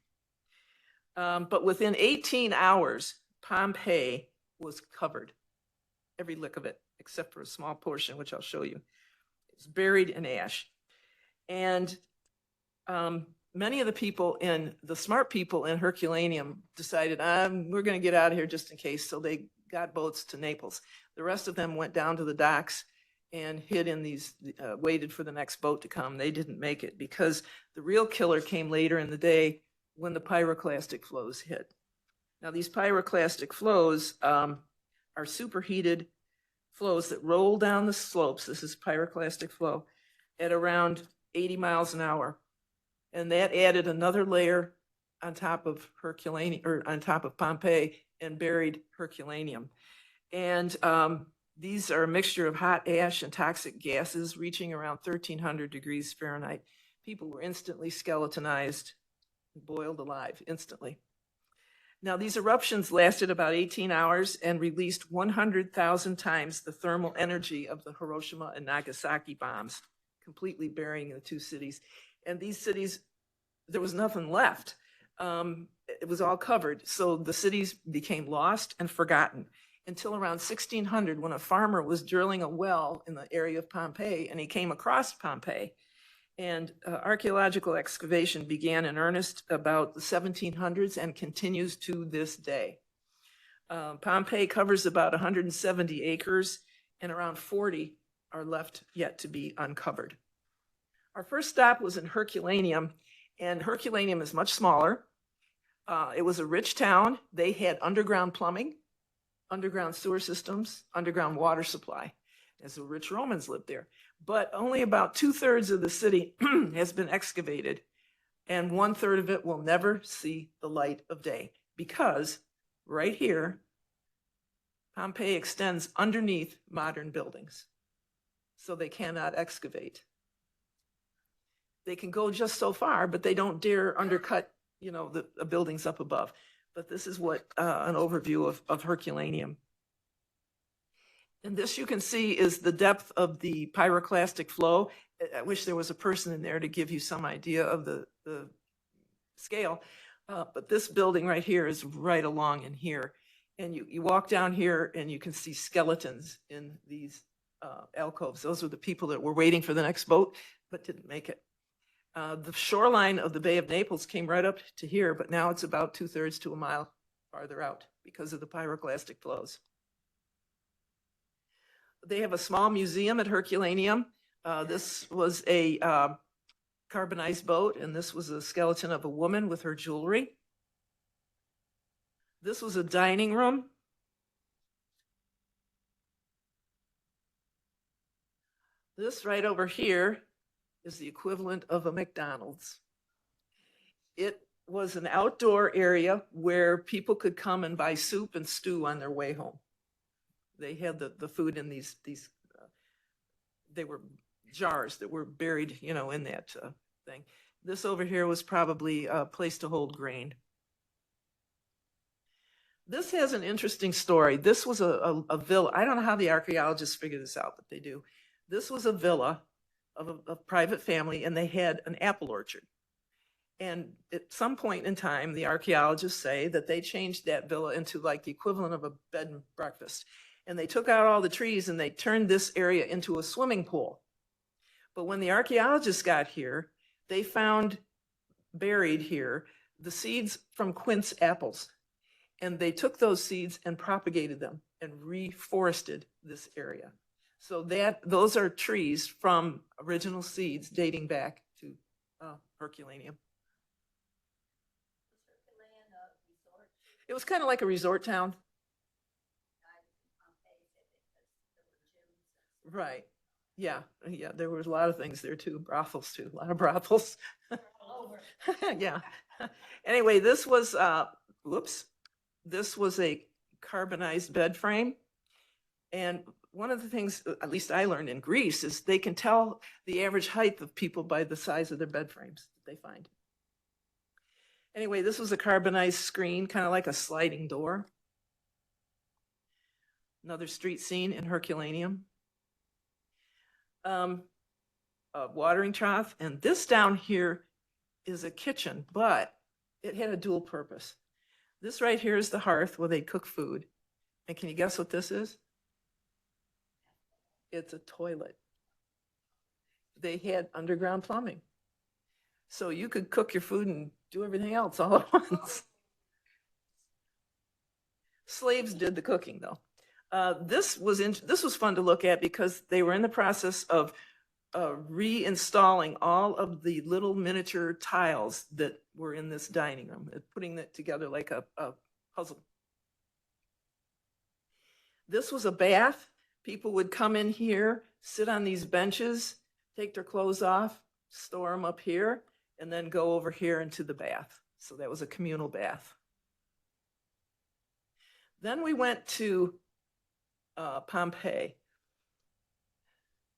S4: But within 18 hours, Pompeii was covered, every lick of it, except for a small portion, which I'll show you. It's buried in ash. And many of the people the smart people in Herculaneum decided, we're going to get out of here just in case. So they got boats to Naples. The rest of them went down to the docks and hid in these, waited for the next boat to come. They didn't make it because the real killer came later in the day when the pyroclastic flows hit. Now these pyroclastic flows are superheated flows that roll down the slopes. This is pyroclastic flow at around 80 miles an hour. And that added another layer on top of Herculaneum, or on top of Pompeii, and buried Herculaneum. And these are a mixture of hot ash and toxic gases reaching around 1,300 degrees Fahrenheit. People were instantly skeletonized, boiled alive instantly. Now, these eruptions lasted about 18 hours and released 100,000 times the thermal energy of the Hiroshima and Nagasaki bombs, completely burying the two cities. And these cities, there was nothing left. It was all covered. So the cities became lost and forgotten until around 1600, when a farmer was drilling a well in the area of Pompeii, and he came across Pompeii. And archaeological excavation began in earnest about the 1700s and continues to this day. Pompeii covers about 170 acres, and around 40 are left yet to be uncovered. Our first stop was in Herculaneum, and Herculaneum is much smaller. It was a rich town. They had underground plumbing, underground sewer systems, underground water supply, as the rich Romans lived there. But only about 2/3 of the city has been excavated, and 1/3 of it will never see the light of day because right here, Pompeii extends underneath modern buildings. So they cannot excavate. They can go just so far, but they don't dare undercut, the buildings up above. But this is what an overview of Herculaneum. And this you can see is the depth of the pyroclastic flow. I wish there was a person in there to give you some idea of the scale. But this building right here is right along in here. And you walk down here and you can see skeletons in these alcoves. Those were the people that were waiting for the next boat, but didn't make it. The shoreline of the Bay of Naples came right up to here, but now it's about 2/3 to a mile farther out because of the pyroclastic flows. They have a small museum at Herculaneum. This was a carbonized boat, and this was a skeleton of a woman with her jewelry. This was a dining room. This right over here is the equivalent of a McDonald's. It was an outdoor area where people could come and buy soup and stew on their way home. They had the food in these they were jars that were buried, in that thing. This over here was probably a place to hold grain. This has an interesting story. This was a villa. I don't know how the archaeologists figure this out, but they do. This was a villa of a private family, and they had an apple orchard. And at some point in time, the archaeologists say that they changed that villa into like the equivalent of a bed and breakfast. And they took out all the trees and they turned this area into a swimming pool. But when the archaeologists got here, they found buried here the seeds from quince apples. And they took those seeds and propagated them and reforested this area. So those are trees from original seeds dating back to Herculaneum. It was kind of like a resort town. Right. Yeah, yeah, there was a lot of things there too, brothels too, a lot of brothels. Yeah. Anyway, this was, whoops, this was a carbonized bed frame. And one of the things, at least I learned in Greece, is they can tell the average height of people by the size of their bed frames that they find. Anyway, this was a carbonized screen, kind of like a sliding door. Another street scene in Herculaneum. A watering trough, and this down here is a kitchen, but it had a dual purpose. This right here is the hearth where they cook food. And can you guess what this is? It's a toilet. They had underground plumbing. So you could cook your food and do everything else all at once. Slaves did the cooking though. This was fun to look at because they were in the process of reinstalling all of the little miniature tiles that were in this dining room, putting it together like a puzzle. This was a bath. People would come in here, sit on these benches, take their clothes off, store them up here, and then go over here into the bath. So that was a communal bath. Then we went to Pompeii.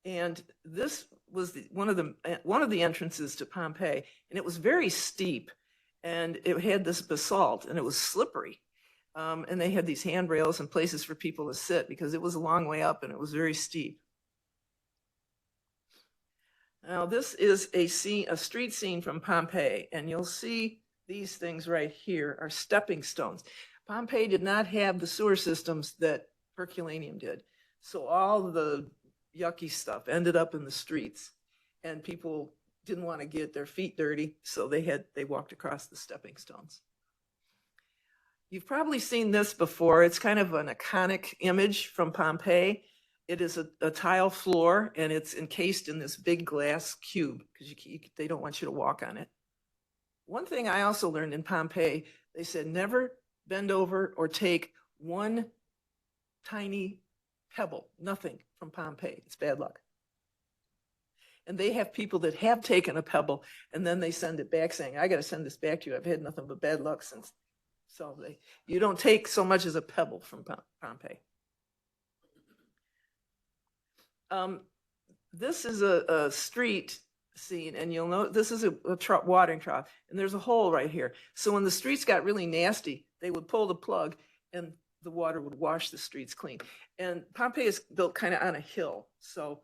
S4: And this was one of the entrances to Pompeii, and it was very steep, and it had this basalt, and it was slippery, and they had these handrails and places for people to sit because it was a long way up and it was very steep. Now this is a street scene from Pompeii, and you'll see these things right here are stepping stones. Pompeii did not have the sewer systems that Herculaneum did, so all the yucky stuff ended up in the streets, and people didn't want to get their feet dirty, so they walked across the stepping stones. You've probably seen this before. It's kind of an iconic image from Pompeii. It is a tile floor, and it's encased in this big glass cube because they don't want you to walk on it. One thing I also learned in Pompeii, they said never bend over or take one tiny pebble, nothing from Pompeii. It's bad luck. And they have people that have taken a pebble and then they send it back saying, I got to send this back to you. I've had nothing but bad luck since. So you don't take so much as a pebble from Pompeii. This is a street scene, and you'll note this is a watering trough, and there's a hole right here. So when the streets got really nasty, they would pull the plug and the water would wash the streets clean. And Pompeii is built kind of on a hill, so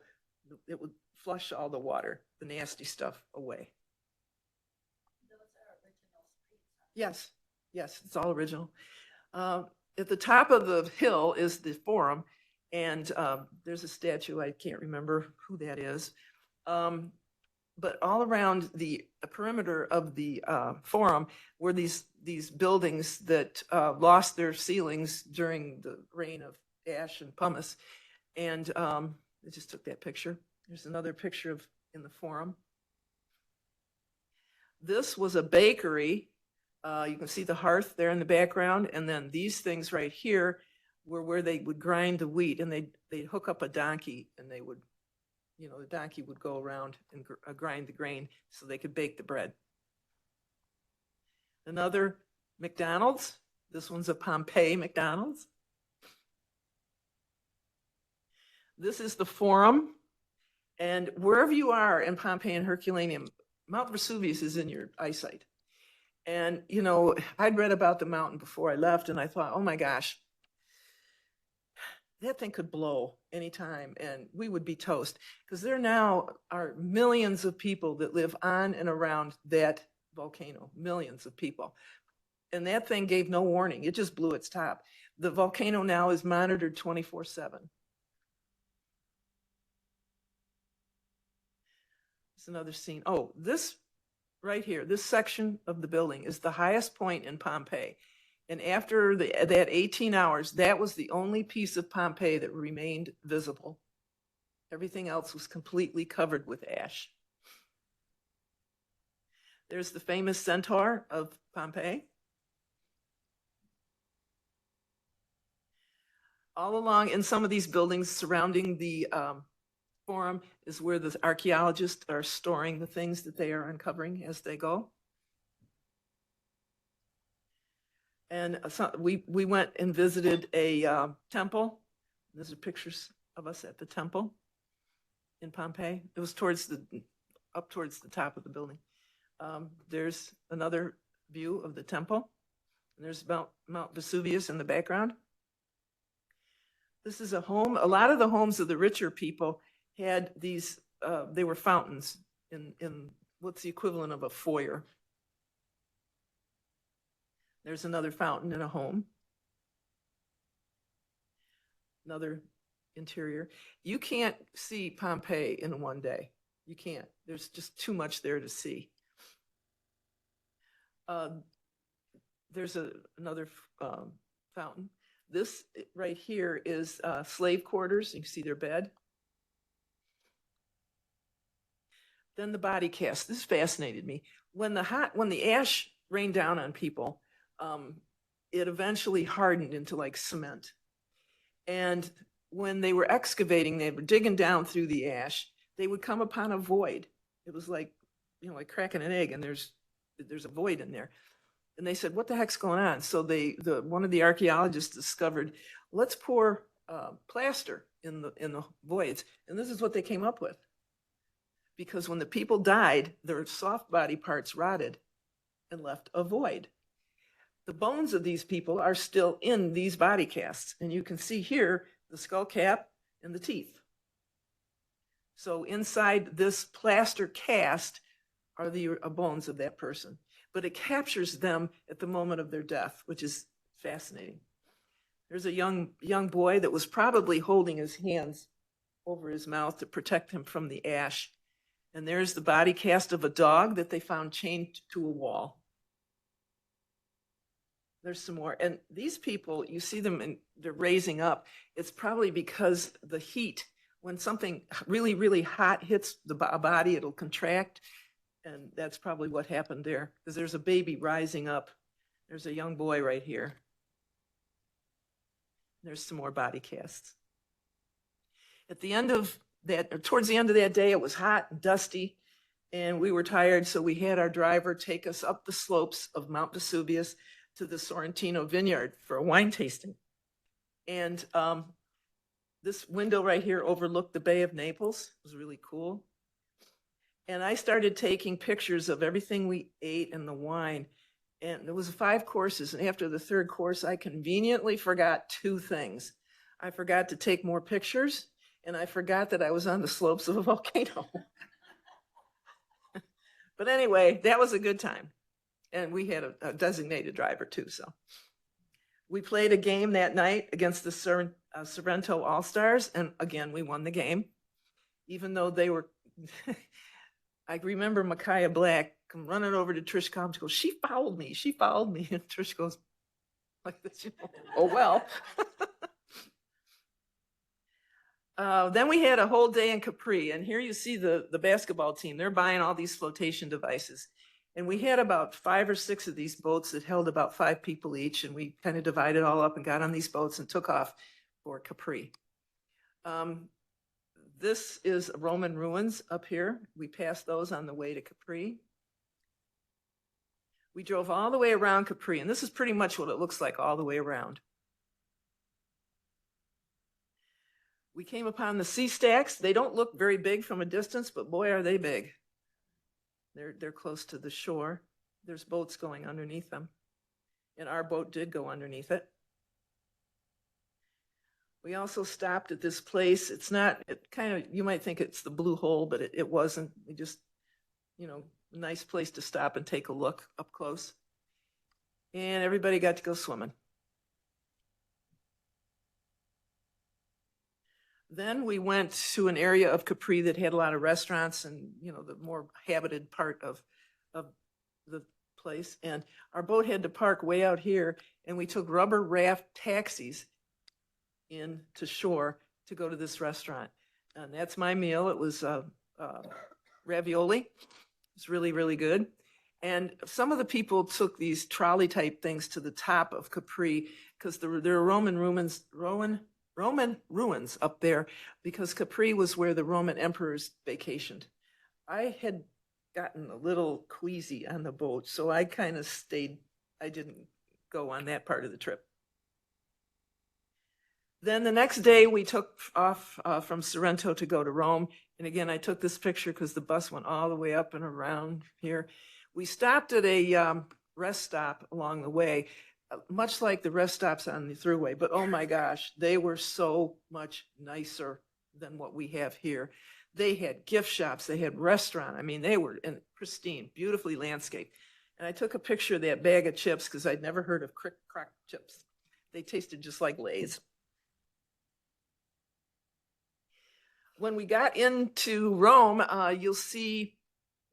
S4: it would flush all the water, the nasty stuff away.
S5: Those are original streets.
S4: Yes, yes, it's all original. At the top of the hill is the Forum, and there's a statue, I can't remember who that is. But all around the perimeter of the Forum were these buildings that lost their ceilings during the reign of ash and pumice. And I just took that picture. There's another picture in the Forum. This was a bakery. You can see the hearth there in the background. And then these things right here were where they would grind the wheat, and they'd hook up a donkey, and they would, the donkey would go around and grind the grain so they could bake the bread. Another McDonald's. This one's a Pompeii McDonald's. This is the Forum. And wherever you are in Pompeii and Herculaneum, Mount Vesuvius is in your eyesight. And, I'd read about the mountain before I left, and I thought, oh my gosh, that thing could blow anytime and we would be toast, because there now are millions of people that live on and around that volcano, millions of people. And that thing gave no warning. It just blew its top. The volcano now is monitored 24/7. It's another scene. Oh, this right here, this section of the building is the highest point in Pompeii. And after that 18 hours, that was the only piece of Pompeii that remained visible. Everything else was completely covered with ash. There's the famous centaur of Pompeii. All along in some of these buildings surrounding the forum is where the archaeologists are storing the things that they are uncovering as they go. And so we went and visited a temple. These are pictures of us at the temple in Pompeii. It was up towards the top of the building. There's another view of the temple. And there's Mount Vesuvius in the background. This is a home. A lot of the homes of the richer people had these, they were fountains in what's the equivalent of a foyer. There's another fountain in a home. Another interior. You can't see Pompeii in one day. You can't. There's just too much there to see. There's another fountain. This right here is slave quarters. You can see their bed. Then the body cast. This fascinated me. When the ash rained down on people, it eventually hardened into like cement. And when they were excavating, they were digging down through the ash, they would come upon a void. It was like, like cracking an egg, and there's a void in there. And they said, what the heck's going on? So one of the archaeologists discovered, let's pour plaster in the voids. And this is what they came up with. Because when the people died, their soft body parts rotted and left a void. The bones of these people are still in these body casts. And you can see here the skull cap and the teeth. So inside this plaster cast are the bones of that person. But it captures them at the moment of their death, which is fascinating. There's a young boy that was probably holding his hands over his mouth to protect him from the ash. And there's the body cast of a dog that they found chained to a wall. There's some more. And these people, you see them and they're raising up. It's probably because the heat, when something really, really hot hits the body, it'll contract. And that's probably what happened there, because there's a baby rising up. There's a young boy right here. There's some more body casts. At the end of that, or towards the end of that day, it was hot and dusty, and we were tired, so we had our driver take us up the slopes of Mount Vesuvius to the Sorrento vineyard for a wine tasting. And this window right here overlooked the Bay of Naples. It was really cool. And I started taking pictures of everything we ate and the wine. And there was 5 courses. And after the 3rd course, I conveniently forgot 2 things. I forgot to take more pictures, and I forgot that I was on the slopes of a volcano. But anyway, that was a good time. And we had a designated driver too. So we played a game that night against the Sorrento All-Stars. And again, we won the game, even though they were, I remember Micaiah Black come running over to Trish Combs, goes, she fouled me. And Trish goes like this, oh, well. Then we had a whole day in Capri, and here you see the basketball team. They're buying all these flotation devices. And we had about 5 or 6 of these boats that held about 5 people each, and we kind of divided all up and got on these boats and took off for Capri. This is Roman ruins up here. We passed those on the way to Capri. We drove all the way around Capri, and this is pretty much what it looks like all the way around. We came upon the sea stacks. They don't look very big from a distance, but boy, are they big. They're close to the shore. There's boats going underneath them. And our boat did go underneath it. We also stopped at this place. It's not, you might think it's the Blue Hole, but it wasn't. We just, a nice place to stop and take a look up close. And everybody got to go swimming. Then we went to an area of Capri that had a lot of restaurants and, the more habited part of the place. And our boat had to park way out here, and we took rubber raft taxis in to shore to go to this restaurant. And that's my meal. It was ravioli. It's really, really good. And some of the people took these trolley type things to the top of Capri because there are Roman Roman ruins up there because Capri was where the Roman emperors vacationed. I had gotten a little queasy on the boat, so I kind of stayed. I didn't go on that part of the trip. Then the next day we took off from Sorrento to go to Rome. And again, I took this picture because the bus went all the way up and around here. We stopped at a rest stop along the way, much like the rest stops on the thruway, but oh my gosh, they were so much nicer than what we have here. They had gift shops, they had restaurant. I mean, they were in pristine, beautifully landscaped. And I took a picture of that bag of chips because I'd never heard of Crick Crock chips. They tasted just like Lay's. When we got into Rome, you'll see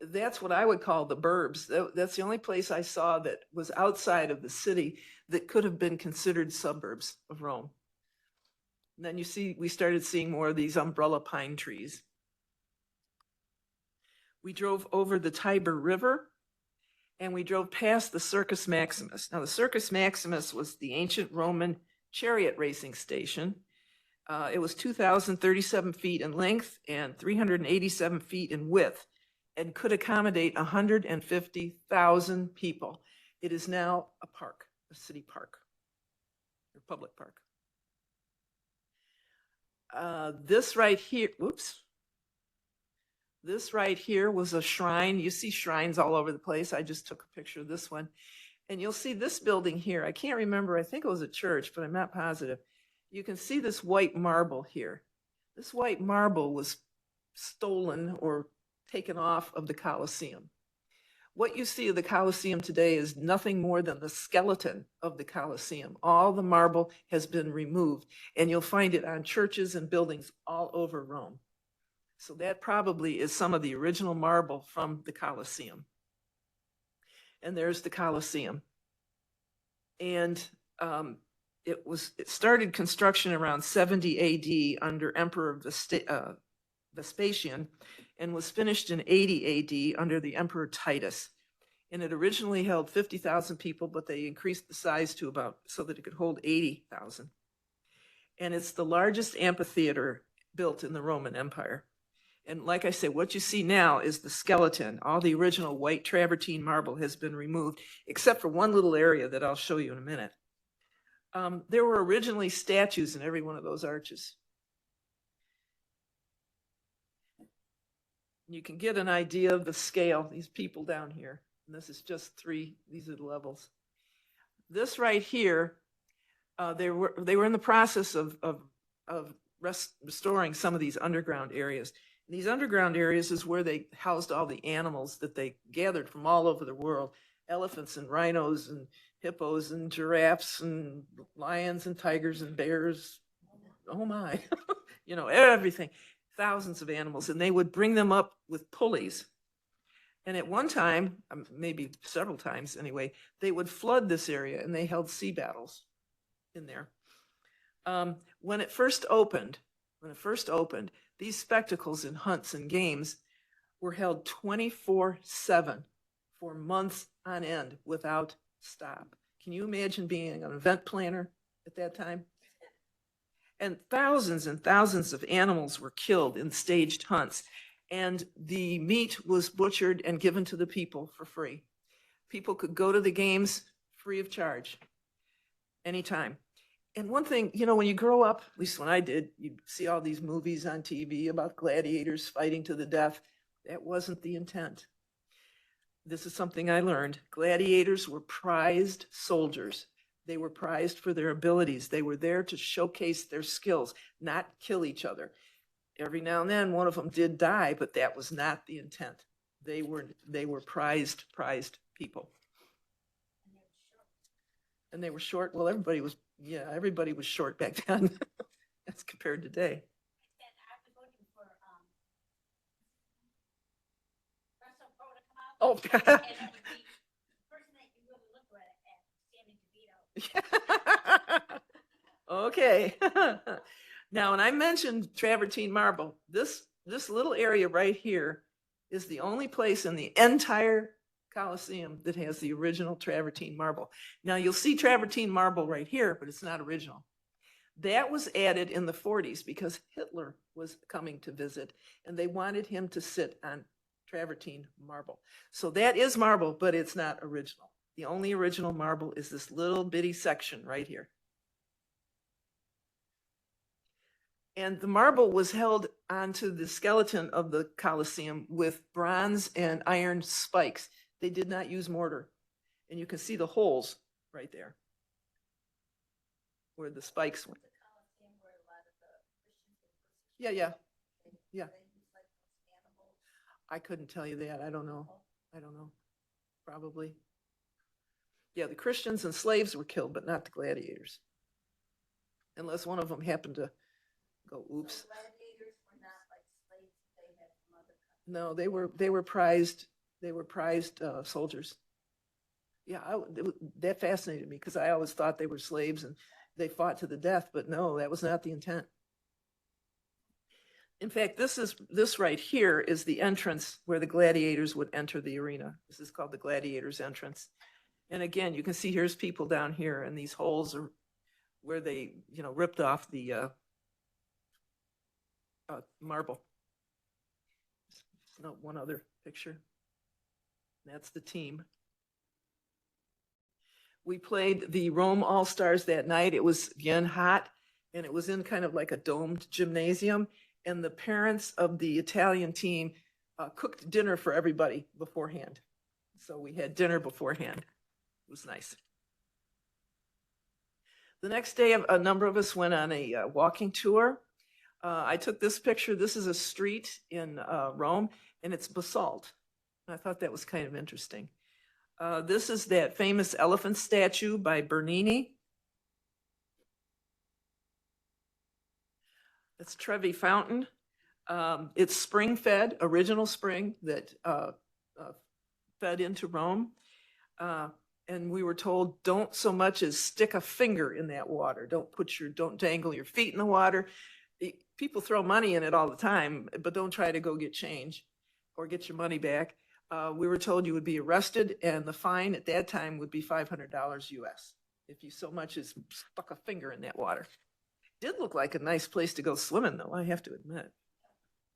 S4: that's what I would call the burbs. That's the only place I saw that was outside of the city that could have been considered suburbs of Rome. And then you see, we started seeing more of these umbrella pine trees. We drove over the Tiber River and we drove past the Circus Maximus. Now, the Circus Maximus was the ancient Roman chariot racing station. It was 2,037 feet in length and 387 feet in width and could accommodate 150,000 people. It is now a park, a city park, or public park. This right here, whoops. This right here was a shrine. You see shrines all over the place. I just took a picture of this one. And you'll see this building here. I can't remember. I think it was a church, but I'm not positive. You can see this white marble here. This white marble was stolen or taken off of the Colosseum. What you see of the Colosseum today is nothing more than the skeleton of the Colosseum. All the marble has been removed, and you'll find it on churches and buildings all over Rome. So that probably is some of the original marble from the Colosseum. And there's the Colosseum. And it started construction around 70 AD under Emperor Vespasian and was finished in 80 AD under the Emperor Titus. And it originally held 50,000 people, but they increased the size to about so that it could hold 80,000. And it's the largest amphitheater built in the Roman Empire. And like I said, what you see now is the skeleton. All the original white travertine marble has been removed, except for one little area that I'll show you in a minute. There were originally statues in every one of those arches. You can get an idea of the scale, these people down here. And this is just these are the levels. This right here, they were in the process of restoring some of these underground areas. And these underground areas is where they housed all the animals that they gathered from all over the world. Elephants and rhinos and hippos and giraffes and lions and tigers and bears. Oh my, you know, everything. Thousands of animals. And they would bring them up with pulleys. And at one time, maybe several times anyway, they would flood this area and they held sea battles in there. When it first opened, these spectacles and hunts and games were held 24/7 for months on end without stop. Can you imagine being an event planner at that time? And thousands of animals were killed in staged hunts, and the meat was butchered and given to the people for free. People could go to the games free of charge anytime. And one thing, you know, when you grow up, at least when I did, you see all these movies on TV about gladiators fighting to the death. That wasn't the intent. This is something I learned. Gladiators were prized soldiers. They were prized for their abilities. They were there to showcase their skills, not kill each other. Every now and then, one of them did die, but that was not the intent. They were prized people. And they were short. Well, everybody was short back then as compared to today. Oh,
S5: and that would be the person that you really look at standing DeVito.
S4: Okay. Now, when I mentioned travertine marble, this little area right here is the only place in the entire Colosseum that has the original travertine marble. Now, you'll see travertine marble right here, but it's not original. That was added in the 40s because Hitler was coming to visit and they wanted him to sit on travertine marble. So that is marble, but it's not original. The only original marble is this little bitty section right here. And the marble was held onto the skeleton of the Colosseum with bronze and iron spikes. They did not use mortar. And you can see the holes right there where the spikes went. Yeah, yeah, yeah. I couldn't tell you that. I don't know. I don't know. Probably. Yeah, the Christians and slaves were killed, but not the gladiators. Unless one of them happened to go, oops.
S5: Gladiators were not like slaves, they had some other kind.
S4: No, they were prized soldiers. Yeah, that fascinated me because I always thought they were slaves and they fought to the death, but no, that was not the intent. In fact, this right here is the entrance where the gladiators would enter the arena. This is called the gladiators' entrance. And again, you can see here's people down here, and these holes are where they, ripped off the marble. No, one other picture. That's the team. We played the Rome All-Stars that night. It was again hot, and it was in kind of like a domed gymnasium. And the parents of the Italian team cooked dinner for everybody beforehand. So we had dinner beforehand. It was nice. The next day, a number of us went on a walking tour. I took this picture. This is a street in Rome, and it's basalt. I thought that was kind of interesting. This is that famous elephant statue by Bernini. It's Trevi Fountain. It's spring-fed, original spring that fed into Rome. And we were told, don't so much as stick a finger in that water. Don't dangle your feet in the water. People throw money in it all the time, but don't try to go get change or get your money back. We were told you would be arrested, and the fine at that time would be $500 US if you so much as stuck a finger in that water. It did look like a nice place to go swimming, though, I have to admit.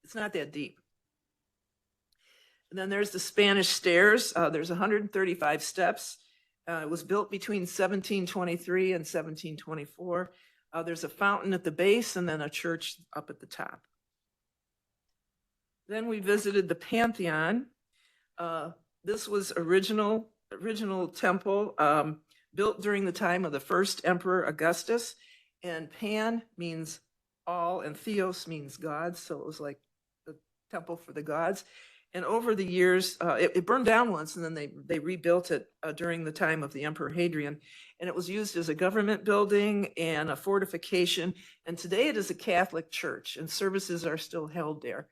S4: It's not that deep. And then there's the Spanish Stairs. There's 135 steps. It was built between 1723 and 1724. There's a fountain at the base and then a church up at the top. Then we visited the Pantheon. This was original temple built during the time of the first Emperor Augustus. And Pan means all and Theos means gods. So it was like the temple for the gods. And over the years, it burned down once, and then they rebuilt it during the time of the Emperor Hadrian. And it was used as a government building and a fortification. And today it is a Catholic church, and services are still held there.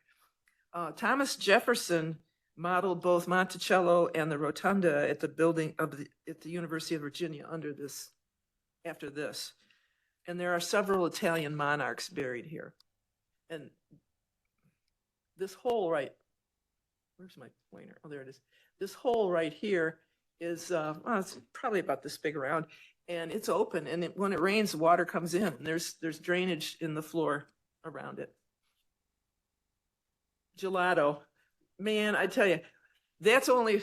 S4: Thomas Jefferson modeled both Monticello and the Rotunda at the building at the University of Virginia after this. And there are several Italian monarchs buried here. And this hole where's my pointer? Oh, there it is. This hole right here is, it's probably about this big around, and it's open. And when it rains, the water comes in. And there's drainage in the floor around it. Gelato, man, I tell you, that's only,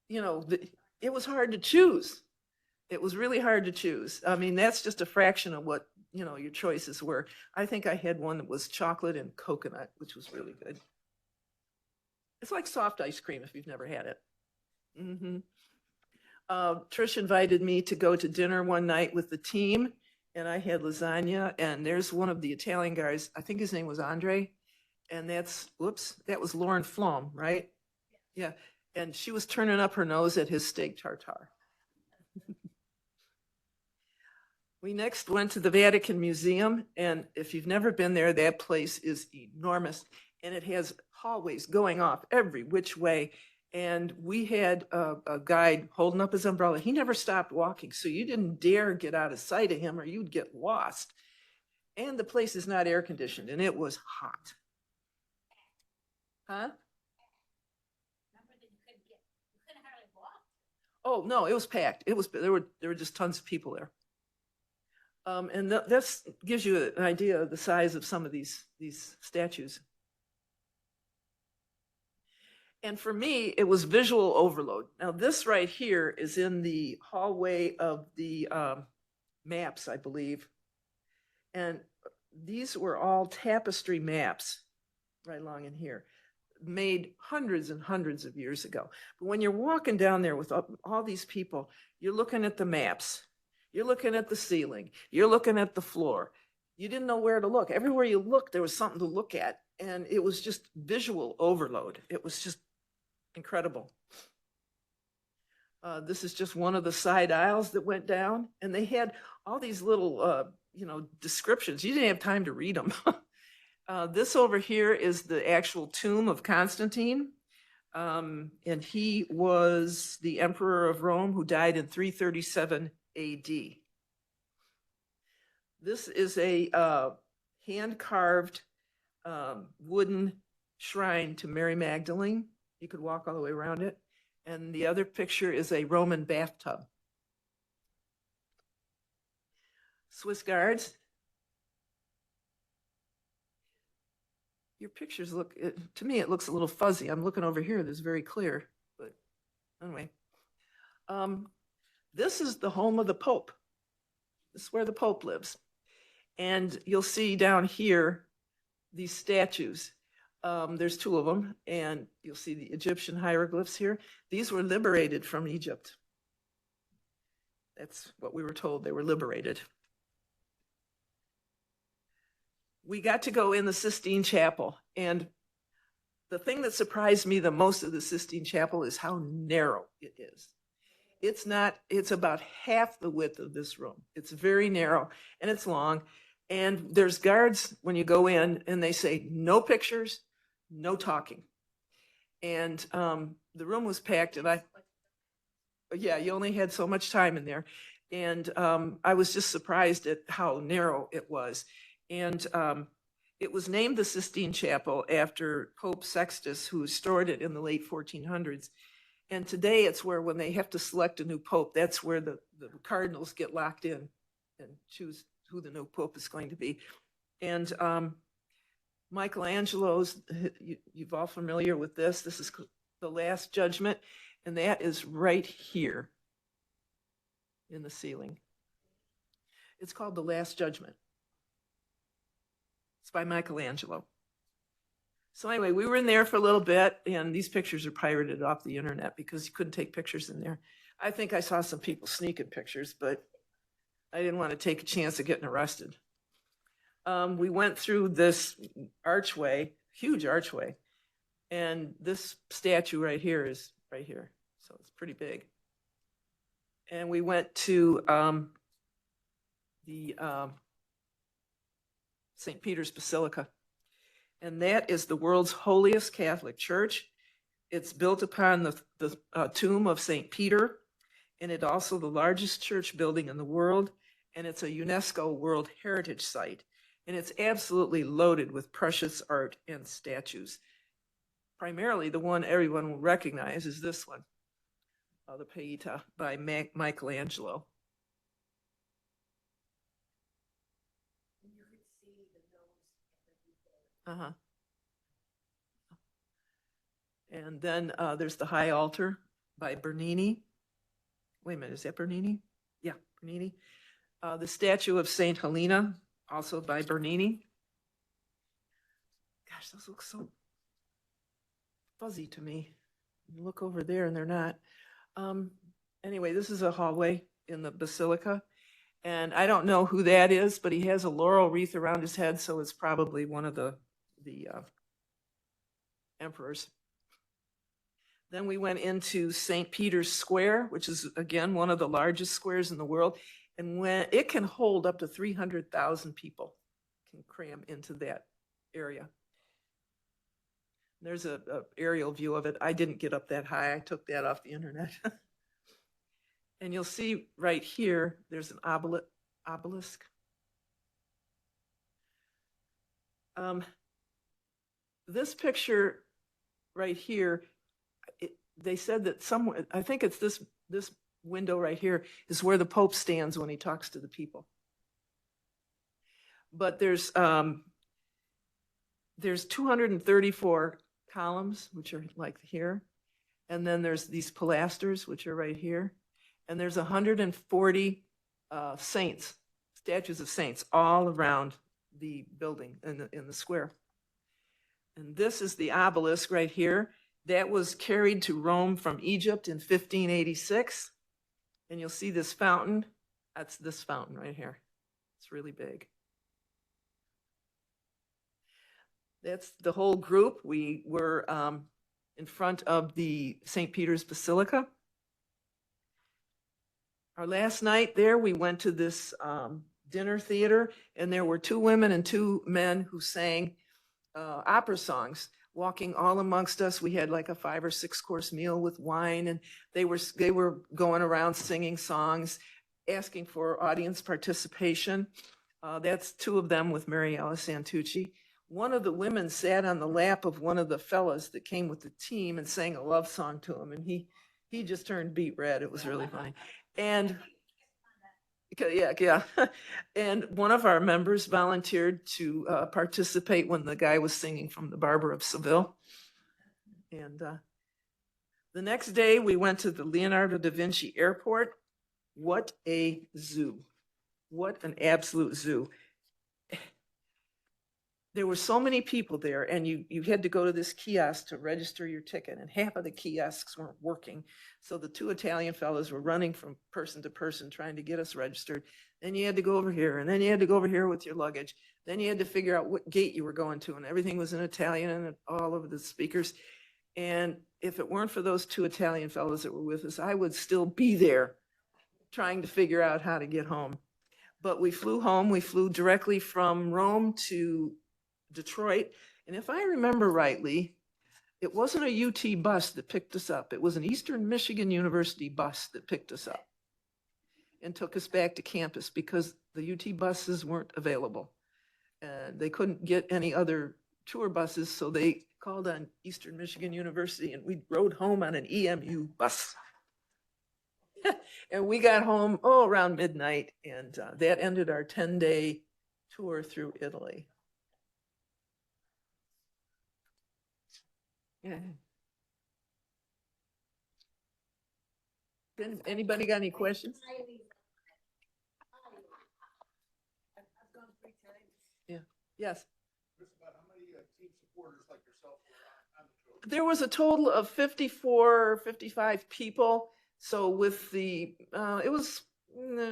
S4: it was hard to choose. It was really hard to choose. I mean, that's just a fraction of what, your choices were. I think I had one that was chocolate and coconut, which was really good. It's like soft ice cream if you've never had it. Mm-hmm. Trish invited me to go to dinner one night with the team, and I had lasagna, and there's one of the Italian guys, I think his name was Andre, and that was Lauren Flom, right? Yeah, and she was turning up her nose at his steak tartare. We next went to the Vatican Museum, and if you've never been there, that place is enormous, and it has hallways going off every which way. And we had a guide holding up his umbrella. He never stopped walking, so you didn't dare get out of sight of him or you'd get lost. And the place is not air conditioned, and it was hot. Huh?
S5: Remember that you couldn't hardly walk?
S4: Oh no, it was packed. There were just tons of people there. And this gives you an idea of the size of some of these statues. And for me, it was visual overload. Now, this right here is in the hallway of the maps, I believe. And these were all tapestry maps right along in here, made hundreds and hundreds of years ago. But when you're walking down there with all these people, you're looking at the maps, you're looking at the ceiling, you're looking at the floor. You didn't know where to look. Everywhere you looked, there was something to look at. And it was just visual overload. It was just incredible. This is just one of the side aisles that went down, and they had all these little, descriptions. You didn't have time to read them. This over here is the actual tomb of Constantine, and he was the emperor of Rome who died in 337 AD. This is a hand-carved wooden shrine to Mary Magdalene. You could walk all the way around it. And the other picture is a Roman bathtub. Swiss guards. Your pictures look, to me, it looks a little fuzzy. I'm looking over here, this is very clear, but anyway. This is the home of the Pope. This is where the Pope lives. And you'll see down here, these statues. There's two of them, and you'll see the Egyptian hieroglyphs here. These were liberated from Egypt. That's what we were told, they were liberated. We got to go in the Sistine Chapel, and the thing that surprised me the most of the Sistine Chapel is how narrow it is. It's about half the width of this room. It's very narrow, and it's long, and there's guards when you go in, and they say, no pictures, no talking. And the room was packed, and you only had so much time in there. And I was just surprised at how narrow it was. And it was named the Sistine Chapel after Pope Sextus, who restored it in the late 1400s. And today it's where, when they have to select a new pope, that's where the cardinals get locked in and choose who the new pope is going to be. And Michelangelo's, you're all familiar with this. This is the Last Judgment, and that is right here in the ceiling. It's called the Last Judgment. It's by Michelangelo. So anyway, we were in there for a little bit, and these pictures are pirated off the internet because you couldn't take pictures in there. I think I saw some people sneaking pictures, but I didn't want to take a chance of getting arrested. We went through this archway, huge archway, and this statue right here is right here, so it's pretty big. And we went to the St. Peter's Basilica, and that is the world's holiest Catholic church. It's built upon the tomb of St. Peter, and it's also the largest church building in the world, and it's a UNESCO World Heritage Site. And it's absolutely loaded with precious art and statues. Primarily, the one everyone will recognize is this one, the Pieta by Michelangelo.
S5: And you could see the nose.
S4: And then there's the High Altar by Bernini. Wait a minute, is that Bernini? Yeah, Bernini. The statue of Saint Helena, also by Bernini. Gosh, those look so fuzzy to me. You look over there and they're not. Anyway, this is a hallway in the Basilica. And I don't know who that is, but he has a laurel wreath around his head, so it's probably one of the emperors. Then we went into St. Peter's Square, which is, again, one of the largest squares in the world. And when it can hold up to 300,000 people, can cram into that area. There's a aerial view of it. I didn't get up that high. I took that off the internet. And you'll see right here, there's an obelisk. This picture right here, they said that somewhere, I think it's this window right here is where the Pope stands when he talks to the people. But there's 234 columns, which are like here. And then there's these pilasters, which are right here. And there's 140 saints, statues of saints all around the building in the square. And this is the obelisk right here. That was carried to Rome from Egypt in 1586. And you'll see this fountain. That's this fountain right here. It's really big. That's the whole group. We were in front of the St. Peter's Basilica. Our last night there, we went to this dinner theater, and there were 2 women and 2 men who sang opera songs, walking all amongst us. We had like a 5 or 6 course meal with wine, and they were going around singing songs, asking for audience participation. That's 2 of them with Mariella Santucci. One of the women sat on the lap of one of the fellas that came with the team and sang a love song to him, and he just turned beet red. It was really funny. And yeah. And one of our members volunteered to participate when the guy was singing from The Barber of Seville. And the next day we went to the Leonardo da Vinci Airport. What a zoo. What an absolute zoo. There were so many people there, and you had to go to this kiosk to register your ticket, and half of the kiosks weren't working. So the 2 Italian fellows were running from person to person trying to get us registered. Then you had to go over here, and then you had to go over here with your luggage. Then you had to figure out what gate you were going to, and everything was in Italian and all over the speakers. And if it weren't for those 2 Italian fellows that were with us, I would still be there trying to figure out how to get home. But we flew home. We flew directly from Rome to Detroit. And if I remember rightly, it wasn't a UT bus that picked us up. It was an Eastern Michigan University bus that picked us up and took us back to campus because the UT buses weren't available. And they couldn't get any other tour buses, so they called on Eastern Michigan University, and we rode home on an EMU bus. And we got home, around midnight, and that ended our 10-day tour through Italy. Yeah. Anybody got any questions? Yeah. Yes.
S3: Team supporters like yourself were on the tour?
S4: There was a total of 54, 55 people. So with the, it was,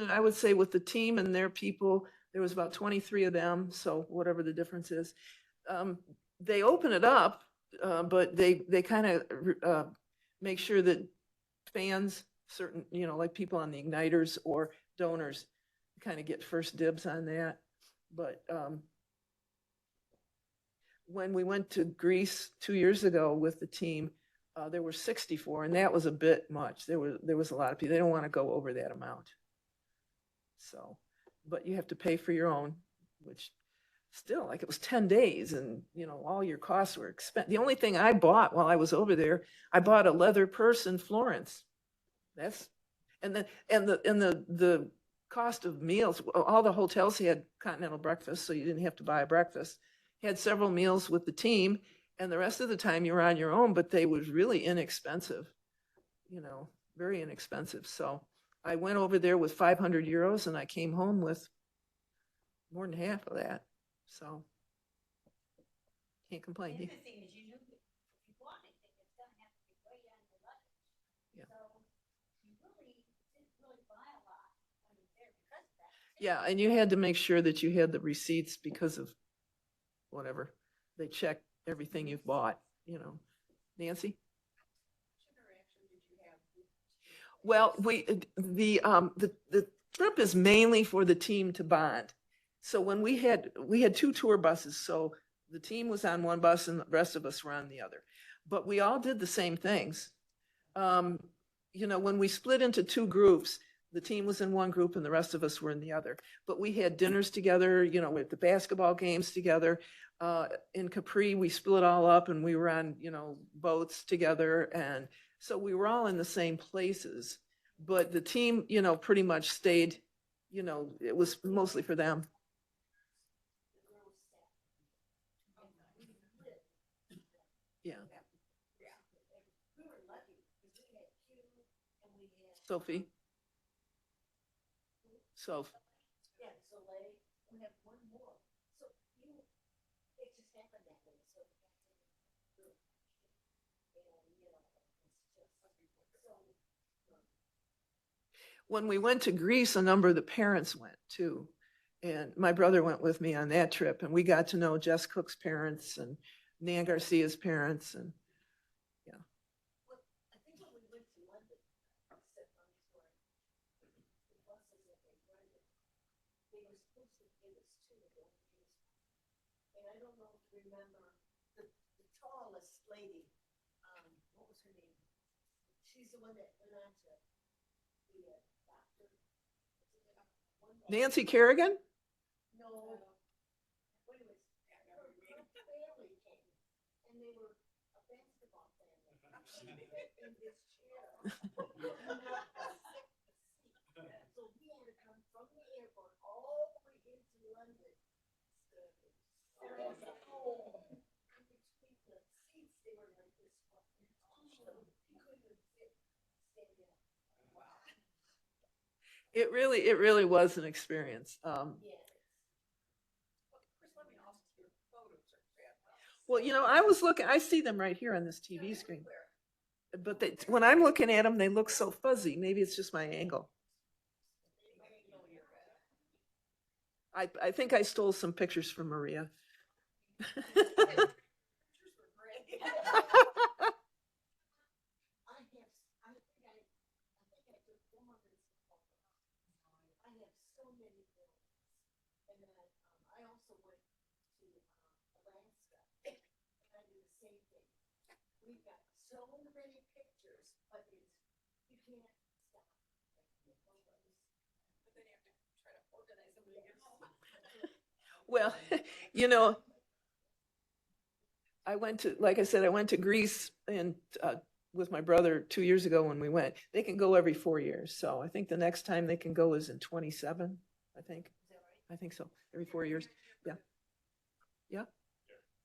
S4: I would say with the team and their people, there was about 23 of them. So whatever the difference is, they open it up, but they kind of make sure that fans, certain, like people on the igniters or donors kind of get first dibs on that. But when we went to Greece 2 years ago with the team, there were 64, and that was a bit much. There was a lot of people. They don't want to go over that amount. So, but you have to pay for your own, which still, like, it was 10 days, and all your costs were expensive. The only thing I bought while I was over there, I bought a leather purse in Florence. And the cost of meals. All the hotels had continental breakfast, so you didn't have to buy a breakfast. Had several meals with the team, and the rest of the time you were on your own, but they was really inexpensive, very inexpensive. So I went over there with 500 euros, and I came home with more than half of that. So can't complain.
S5: The other thing is, if you want anything, it's gonna have to be way on the luggage.
S4: Yeah.
S5: So you really didn't really buy a lot when you're there because of that.
S4: Yeah, and you had to make sure that you had the receipts because of whatever. They check everything you've bought, Nancy? Well, the trip is mainly for the team to bond. So when we had 2 tour buses, so the team was on one bus and the rest of us were on the other. But we all did the same things. When we split into 2 groups, the team was in one group and the rest of us were in the other. But we had dinners together, with the basketball games together. In Capri, we split all up and we were on, boats together. And so we were all in the same places. But the team, pretty much stayed, it was mostly for them. Sophie. So,
S5: Yeah, so like, we have one more. So you, it just happened that way, so. And, you know, it's just, so.
S4: when we went to Greece, a number of the parents went too. And my brother went with me on that trip, and we got to know Jess Cook's parents and Nan Garcia's parents, and
S5: Well, I think when we went to London, except on the story, the buses that they rented, they were supposed to give us two of them. And I don't know if you remember the tallest lady, what was her name? She's the one that went on to be a doctor.
S4: Nancy Kerrigan.
S5: No. What it was, her family came, and they were a basketball family. In this chair. So we had to come from the airport all the way into London. In between the seats, they were like this. You couldn't even sit, stand up.
S4: It really was an experience.
S5: Yeah.
S4: Well, I was looking, I see them right here on this TV screen. But when I'm looking at them, they look so fuzzy. Maybe it's just my angle. I think I stole some pictures from Maria.
S5: I have so many bills. And then I also went to Alaska and I did the same thing. We've got so many pictures, but you can't stop. But then you have to try to organize them again.
S4: Well, like I said, I went to Greece and with my brother 2 years ago when we went. They can go every 4 years. So I think the next time they can go is in 27, I think.
S5: Is that right?
S4: I think so. Every 4 years. Yeah. Yeah.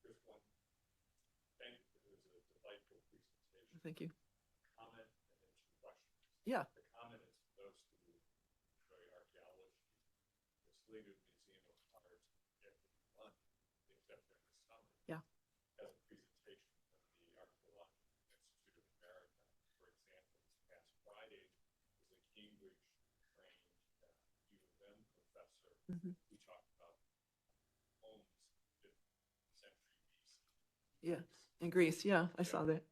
S6: Just one. Thank you. It was a delightful presentation.
S4: Thank you.
S6: Comment and then two questions.
S4: Yeah.
S6: The comment is for those who enjoy archaeology. The Toledo Museum of Art in London, except during the summer.
S4: Yeah.
S6: Has a presentation from the Archaeological Institute of America. For example, this past Friday was a Cambridge-trained U of M professor
S4: Mhm.
S6: who talked about homes 5th century BC.
S4: Yeah. In Greece. Yeah. I saw that.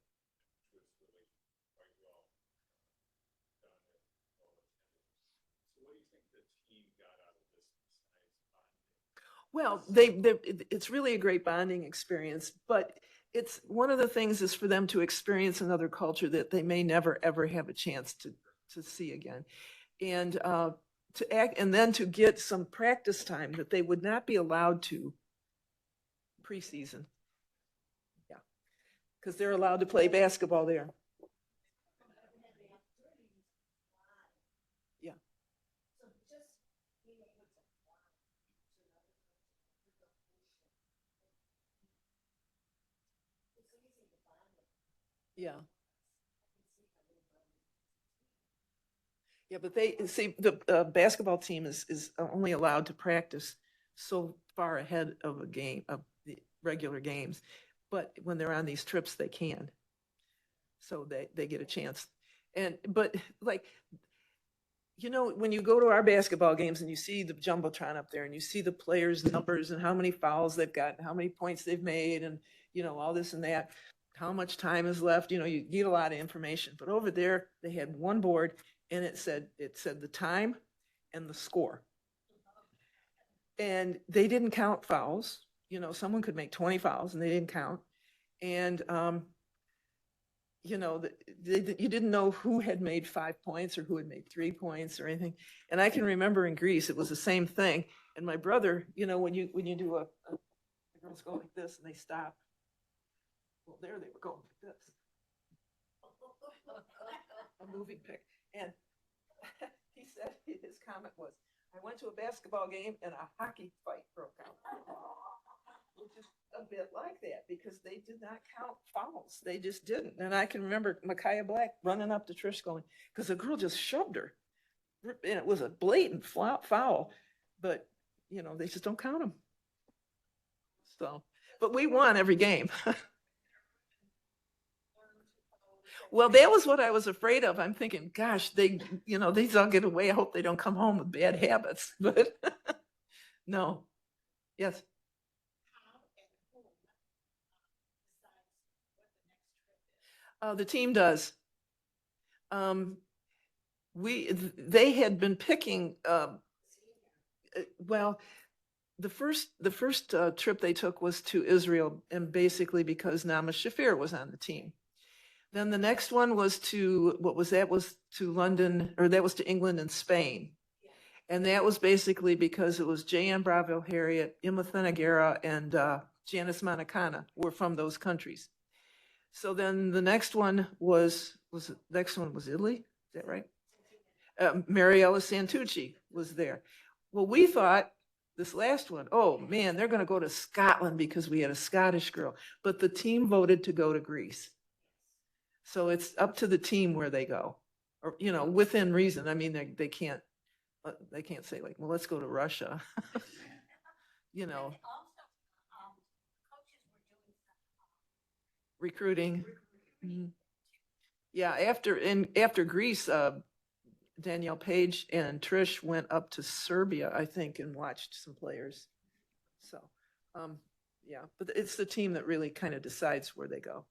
S6: Which was really quite well done and well attended. So what do you think the team got out of this besides bonding?
S4: Well, it's really a great bonding experience, but it's one of the things is for them to experience another culture that they may never ever have a chance to see again, and to act, and then to get some practice time that they would not be allowed to preseason. Yeah, because they're allowed to play basketball there. Yeah.
S5: So just being able to fly to another country, it's easy to find them.
S4: Yeah.
S5: I can see how they run.
S4: Yeah, but they see the basketball team is only allowed to practice so far ahead of a game of the regular games, but when they're on these trips, they can. So they get a chance, but like, when you go to our basketball games and you see the jumbotron up there and you see the players' numbers and how many fouls they've got and how many points they've made and all this and that, how much time is left, you get a lot of information. But over there, they had one board and it said the time and the score. And they didn't count fouls. Someone could make 20 fouls and they didn't count. And you didn't know who had made 5 points or who had made 3 points or anything. And I can remember in Greece, it was the same thing. And my brother, when you do the girls go like this and they stop. Well, there they were going like this. A moving pic. And he said his comment was, I went to a basketball game and a hockey fight broke out. which is a bit like that because they did not count fouls. They just didn't. And I can remember Micaiah Black running up to Trish going, because the girl just shoved her. And it was a blatant foul, but you know, they just don't count them. So, but we won every game. Well, that was what I was afraid of. I'm thinking, gosh, they, you know, these all get away. I hope they don't come home with bad habits, but no. Yes. The team does. They had been picking, well, the first trip they took was to Israel, and basically because Nama Shafir was on the team. Then the next one was to, what was that? Was to London, or that was to England and Spain. And that was basically because it was J.M. Bravo Harriet, Emma Thanagara, and Janice Monacana were from those countries. So then the next one was Italy? Is that right? Mariella Santucci was there. Well, we thought this last one, oh man, they're going to go to Scotland because we had a Scottish girl. But the team voted to go to Greece. So it's up to the team where they go, or, you know, within reason. I mean, they can't say like, well, let's go to Russia. You know, recruiting. Mhm. Yeah, after Greece, Danielle Page and Trish went up to Serbia, I think, and watched some players. So, yeah, but it's the team that really kind of decides where they go.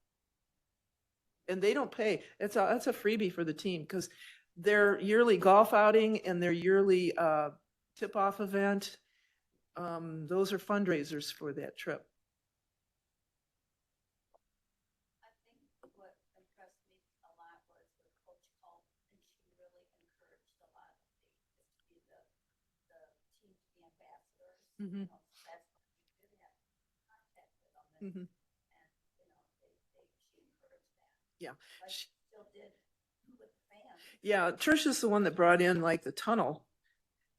S4: And they don't pay. That's a freebie for the team because their yearly golf outing and their yearly tip-off event, those are fundraisers for that trip.
S5: I think what impressed me a lot was with Coach Cole, and she really encouraged a lot of the team to be ambassadors.
S4: Mhm.
S5: You know, that's what we did have contact with them,
S4: Mhm.
S5: and you know, she encouraged that.
S4: Yeah.
S5: Like she still did with the fans.
S4: Yeah, Trish is the one that brought in like the tunnel,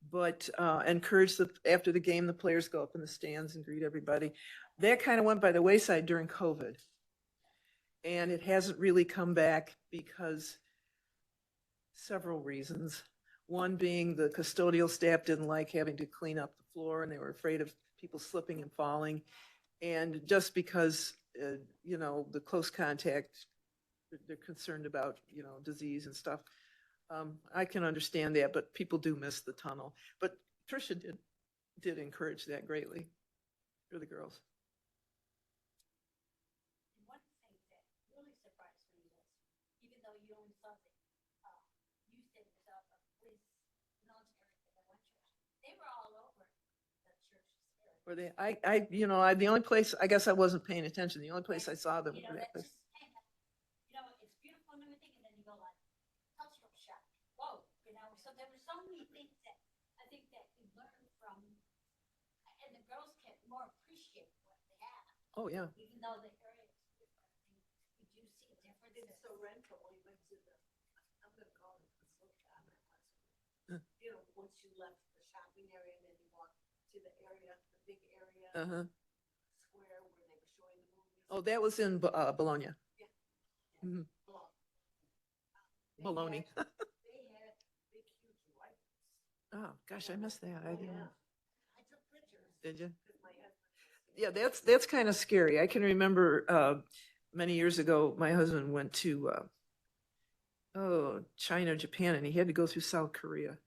S4: but encouraged after the game, the players go up in the stands and greet everybody. That kind of went by the wayside during COVID. And it hasn't really come back because several reasons. One being the custodial staff didn't like having to clean up the floor and they were afraid of people slipping and falling. And just because, you know, the close contact, they're concerned about, you know, disease and stuff. I can understand that, but people do miss the tunnel. But Trisha did encourage that greatly for the girls.
S5: And one thing that really surprised me was, even though you only saw the, you said yourself, with military that I went to, they were all over the church spirit.
S4: Were they? You know, the only place, I guess I wasn't paying attention. The only place I saw them
S5: You
S4: was
S5: know,
S4: that place.
S5: just kind of, you know, it's beautiful and everything, and then you go like, cultural shock. Whoa, you know, so there were so many things that I think that you learn from, and the girls can more appreciate what they have,
S4: Oh, yeah.
S5: even though the area is different. We do see a difference.
S2: In Sorrento, we went to the, I'm gonna call it the slow cabin. You know, once you left the shopping area and then you walked to the area, the big area,
S4: Uh-huh.
S2: square where they were showing the movies.
S4: Oh, that was in Bologna. Mhm. Bologna.
S2: They had big, huge lights.
S4: Oh, gosh, I missed that. I didn't.
S2: I took pictures.
S4: Did you?
S2: With my husband.
S4: Yeah, that's kind of scary. I can remember many years ago, my husband went to China, Japan, and he had to go through South Korea.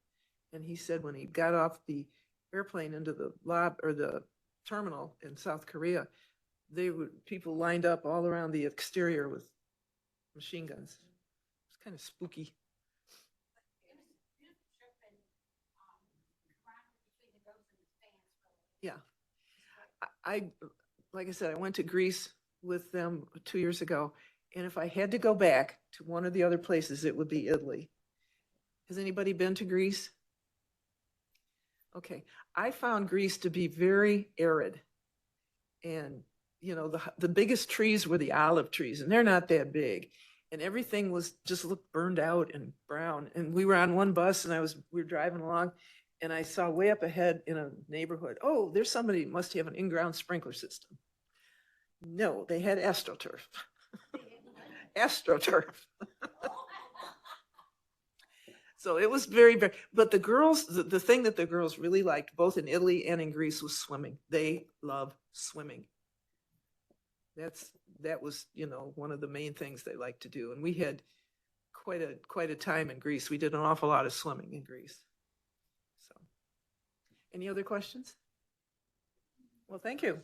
S4: And he said when he got off the airplane into the the terminal in South Korea, people lined up all around the exterior with machine guns. It's kind of spooky.
S5: It was a beautiful trip, and around between the girls and the fans.
S4: Yeah. I like I said, I went to Greece with them 2 years ago, and if I had to go back to one of the other places, it would be Italy. Has anybody been to Greece? Okay, I found Greece to be very arid, and you know the biggest trees were the olive trees, and they're not that big, and everything was just looked burned out and brown. And we were on one bus, and we were driving along, And I saw way up ahead in a neighborhood, oh, there's somebody must have an in-ground sprinkler system. No, they had AstroTurf. AstroTurf. So it was very, very, but the girls, the thing that the girls really liked, both in Italy and in Greece, was swimming. They love swimming. That was, you know, one of the main things they liked to do. And we had quite a time in Greece. We did an awful lot of swimming in Greece. So, any other questions? Well, thank you.